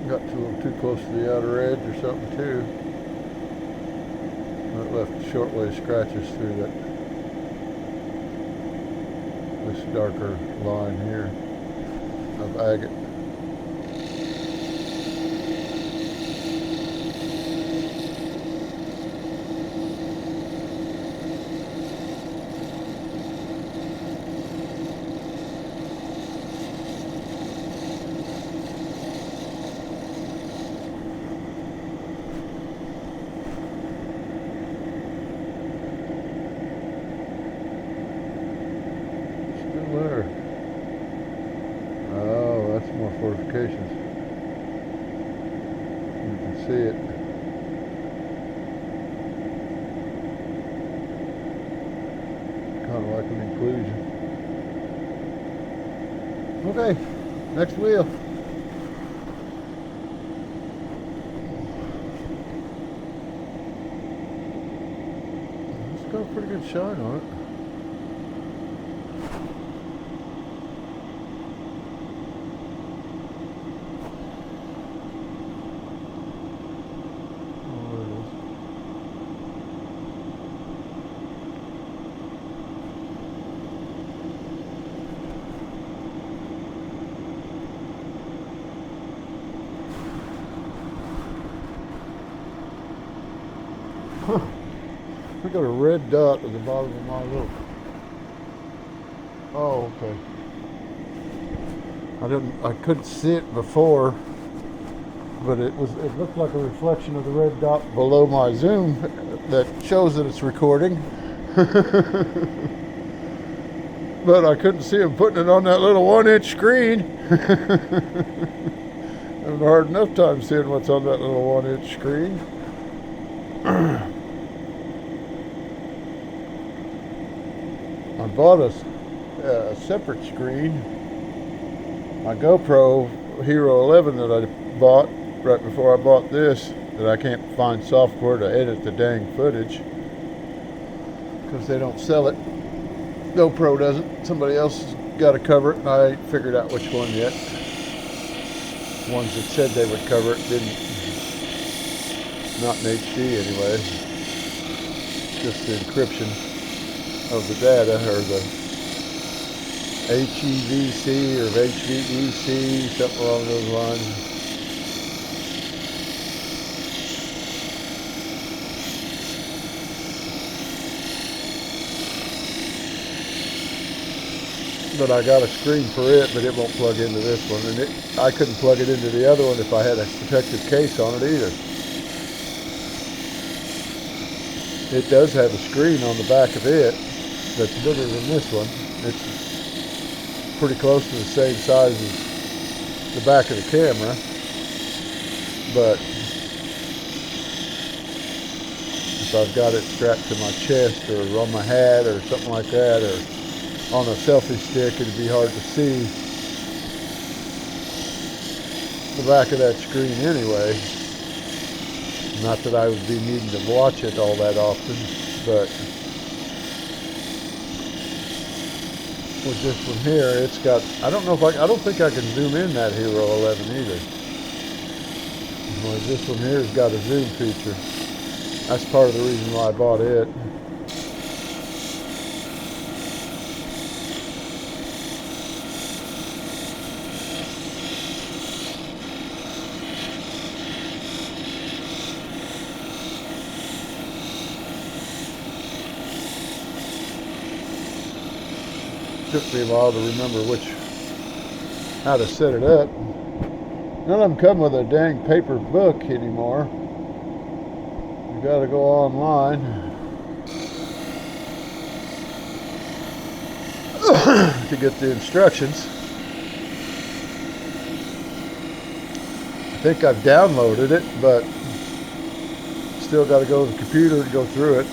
Got a little too close to the outer edge or something too. That left a short way of scratches through this darker line here of agate. There. Oh, that's more fortifications. You can see it. Kind of like an inclusion. Okay, next wheel. It's got a pretty good shine on it. Huh. I got a red dot at the bottom of my little. Oh, okay. I couldn't see it before, but it looked like a reflection of the red dot below my zoom that shows that it's recording. But I couldn't see him putting it on that little 1-inch screen. Having a hard enough time seeing what's on that little 1-inch screen. I bought a separate screen. My GoPro Hero 11 that I bought right before I bought this, that I can't find software to edit the dang footage because they don't sell it. GoPro doesn't. Somebody else has got to cover it, and I ain't figured out which one yet. The ones that said they would cover it didn't. Not in HD anyway. Just the encryption of the data, or the HEVC or HVEC, something along those lines. But I got a screen for it, but it won't plug into this one, and I couldn't plug it into the other one if I had a protective case on it either. It does have a screen on the back of it that's bigger than this one. It's pretty close to the same size as the back of the camera, but if I've got it strapped to my chest or on my hat or something like that, or on a selfie stick, it'd be hard to see the back of that screen anyway. Not that I would be needing to watch it all that often, but with this one here, it's got, I don't think I can zoom in that Hero 11 either. Well, this one here has got a zoom feature. That's part of the reason why I bought it. Took me a while to remember how to set it up. None of them come with a dang paper book anymore. You gotta go online to get the instructions. I think I've downloaded it, but still gotta go to the computer to go through it.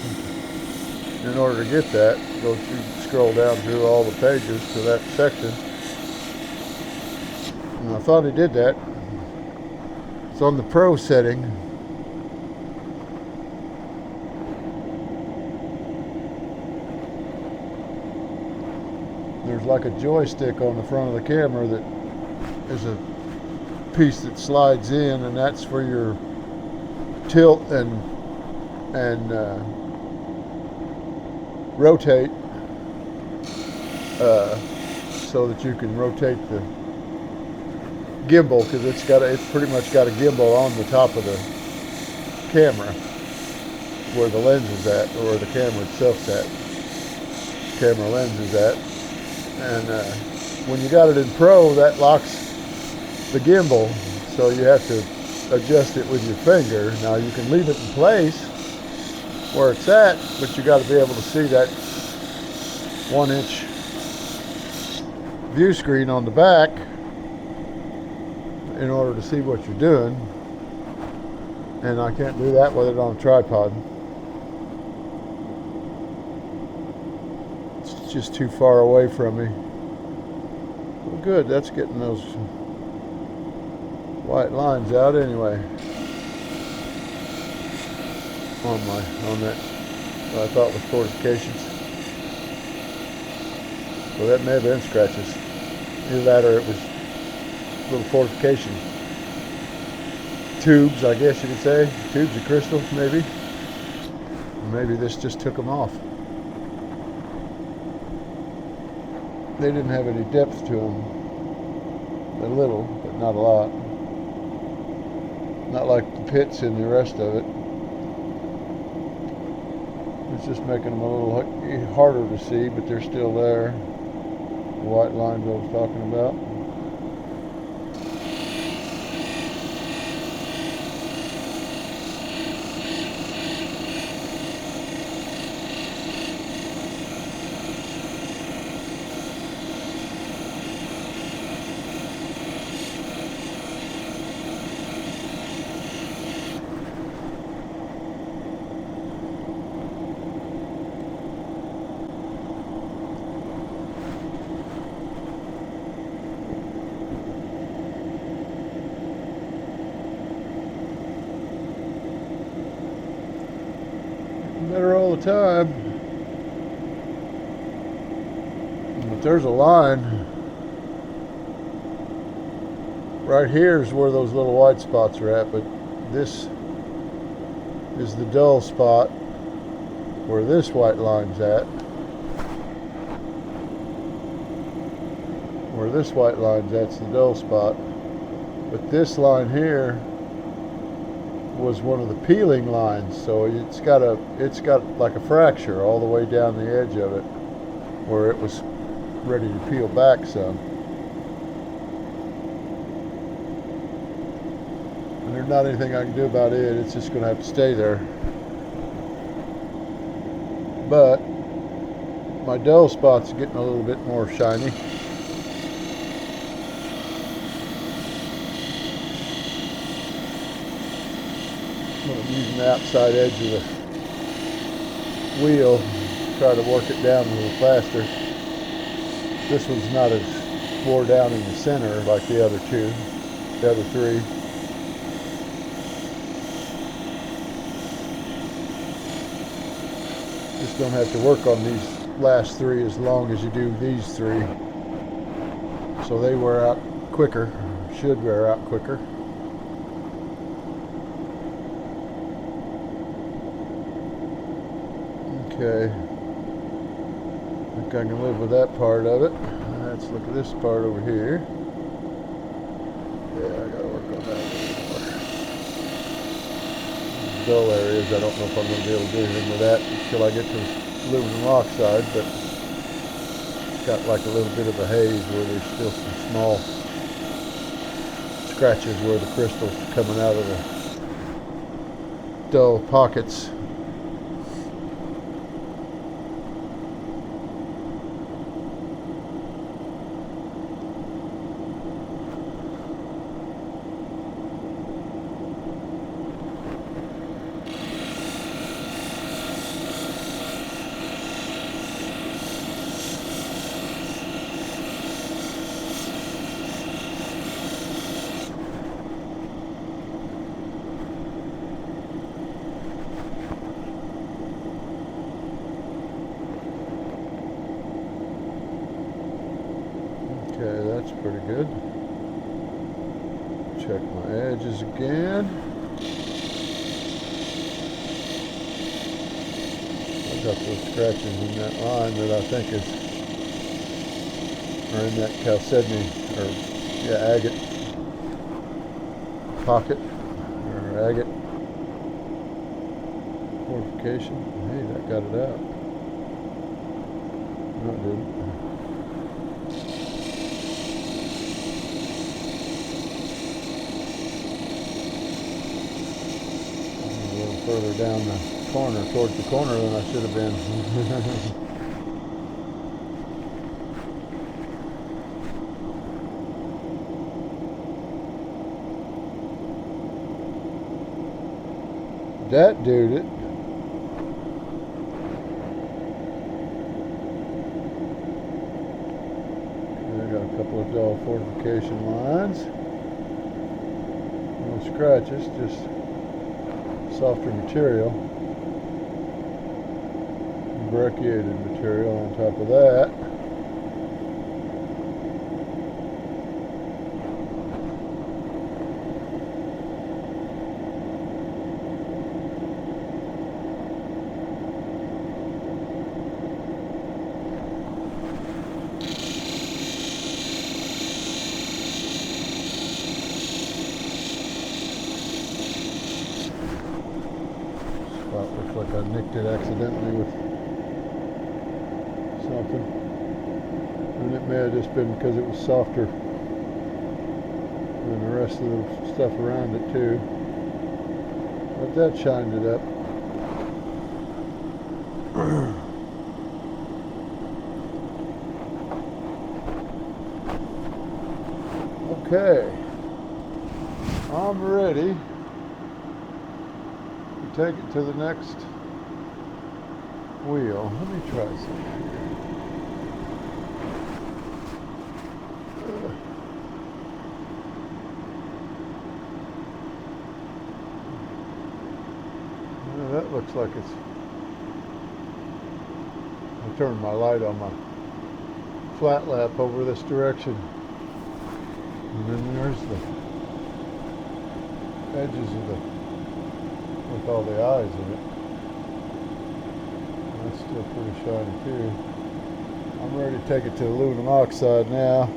In order to get that, scroll down through all the pages to that section. And I thought he did that. It's on the Pro setting. There's like a joystick on the front of the camera that is a piece that slides in, and that's for your tilt and rotate, so that you can rotate the gimbal, because it's pretty much got a gimbal on the top of the camera where the lens is at, or where the camera itself's at. Camera lens is at. And when you got it in Pro, that locks the gimbal, so you have to adjust it with your finger. Now you can leave it in place where it's at, but you got to be able to see that 1-inch view screen on the back in order to see what you're doing. And I can't do that with it on a tripod. It's just too far away from me. Well, good, that's getting those white lines out anyway. On that, what I thought was fortifications. Well, that may have been scratches. Either that or it was little fortification tubes, I guess you could say. Tubes of crystal, maybe. Maybe this just took them off. They didn't have any depth to them. A little, but not a lot. Not like the pits in the rest of it. It's just making them a little harder to see, but they're still there. The white lines I was talking about. Better all the time. But there's a line. Right here is where those little white spots are at, but this is the dull spot where this white line's at. Where this white line's at's the dull spot. But this line here was one of the peeling lines, so it's got like a fracture all the way down the edge of it where it was ready to peel back some. And there's not anything I can do about it. It's just going to have to stay there. But my dull spot's getting a little bit more shiny. I'm using the outside edge of the wheel to try to work it down a little faster. This one's not as wore down in the center like the other two, the other three. Just don't have to work on these last three as long as you do these three. So they wear out quicker, should wear out quicker. Okay, I think I can live with that part of it. Let's look at this part over here. Yeah, I gotta work on that a little more. Dull areas, I don't know if I'm going to be able to do anything with that until I get to the aluminum oxide, but it's got like a little bit of a haze where there's still some small scratches where the crystal's coming out of the dull pockets. That's pretty good. Check my edges again. I got those scratches in that line that I think are in that chalcedony, or agate pocket, or agate fortification. Hey, that got it out. No, it didn't. I'm a little further down the corner, towards the corner than I should have been. That dude it. I got a couple of dull fortification lines. No scratches, just softer material. Brecciated material on top of that. Looks like I nicked it accidentally with something, and it may have just been because it was softer than the rest of the stuff around it too, but that shined it up. Okay, I'm ready to take it to the next wheel. Let me try something here. That looks like it's... I turned my light on my flat lap over this direction. And then there's the edges of with all the eyes in it. That's still pretty shiny too. I'm ready to take it to aluminum oxide now.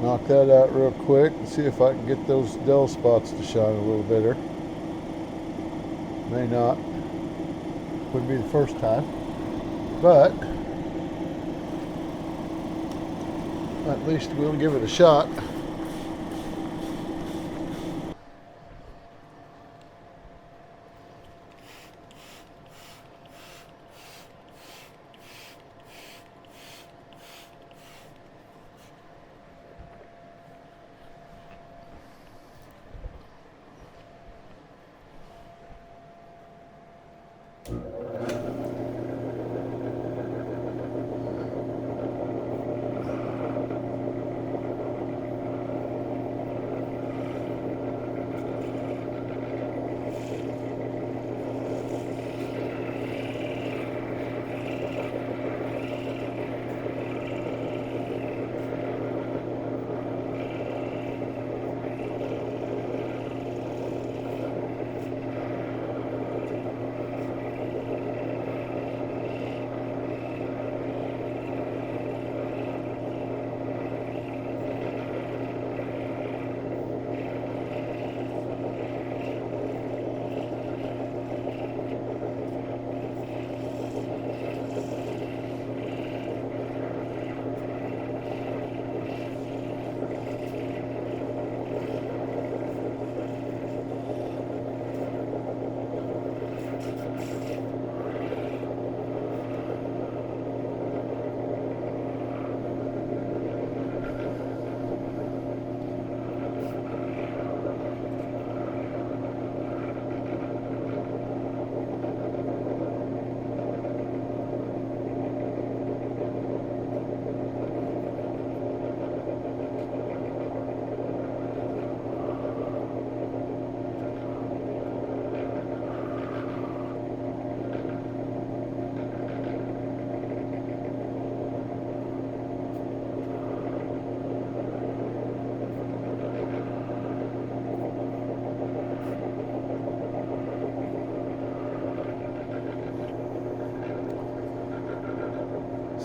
Knock that out real quick and see if I can get those dull spots to shine a little better. May not. Wouldn't be the first time. But at least we'll give it a shot.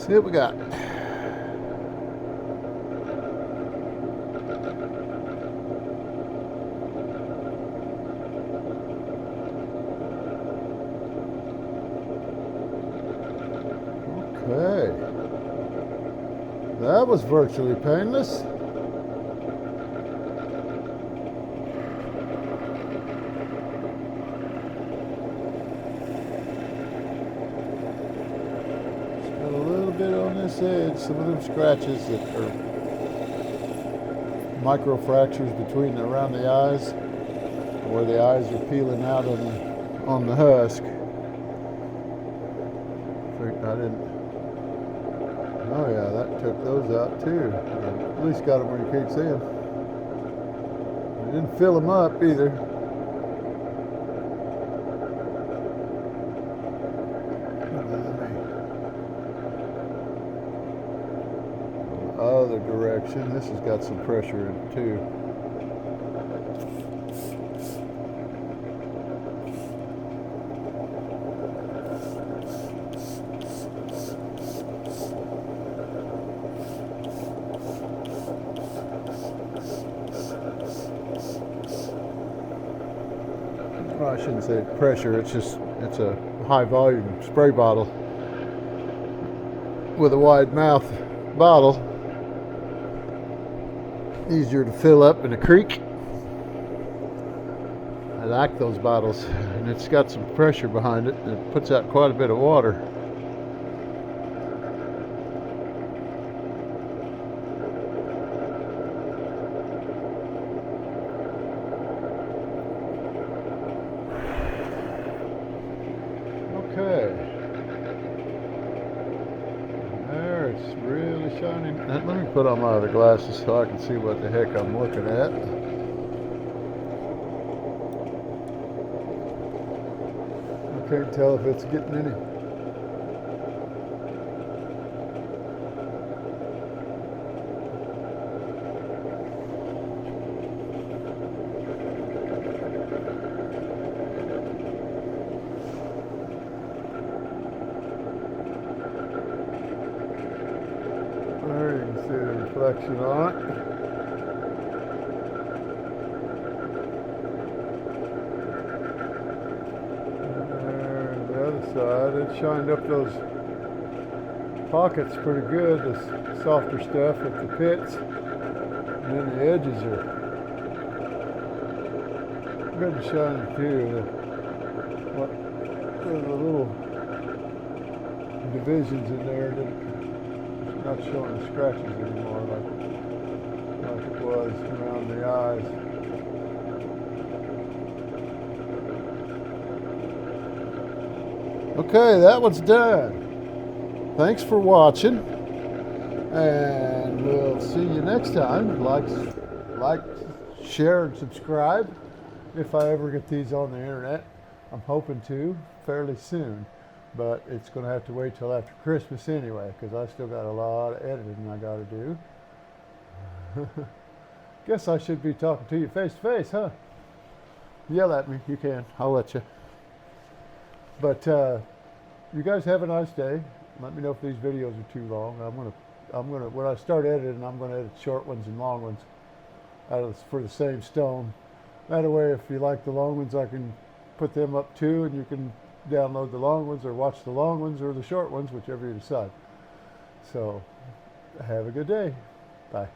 See what we got. Okay. That was virtually painless. Got a little bit on this edge, some of them scratches that are micro fractures between around the eyes, where the eyes are peeling out on the husk. I didn't. Oh yeah, that took those out too. At least got them where you can't see them. I didn't fill them up either. Other direction. This has got some pressure in it too. Well, I shouldn't say pressure, it's a high volume spray bottle with a wide mouth bottle. Easier to fill up in a creek. I like those bottles, and it's got some pressure behind it, and it puts out quite a bit of water. Okay. There, it's really shining. Let me put on my other glasses so I can see what the heck I'm looking at. I can't tell if it's getting any. There you can see the reflection on it. There's the other side. It shined up those pockets pretty good, the softer stuff at the pits. And then the edges are good and shiny too. There's the little divisions in there that it's not showing the scratches anymore like it was around the eyes. Okay, that one's done. Thanks for watching, and we'll see you next time. Like, share, and subscribe if I ever get these on the internet. I'm hoping to fairly soon, but it's going to have to wait till after Christmas anyway, because I still got a lot of editing I got to do. Guess I should be talking to you face to face, huh? Yell at me, you can. I'll let you. But you guys have a nice day. Let me know if these videos are too long. I'm gonna when I start editing, I'm gonna edit short ones and long ones for the same stone. That way, if you like the long ones, I can put them up too, and you can download the long ones or watch the long ones or the short ones, whichever you decide. So have a good day. Bye.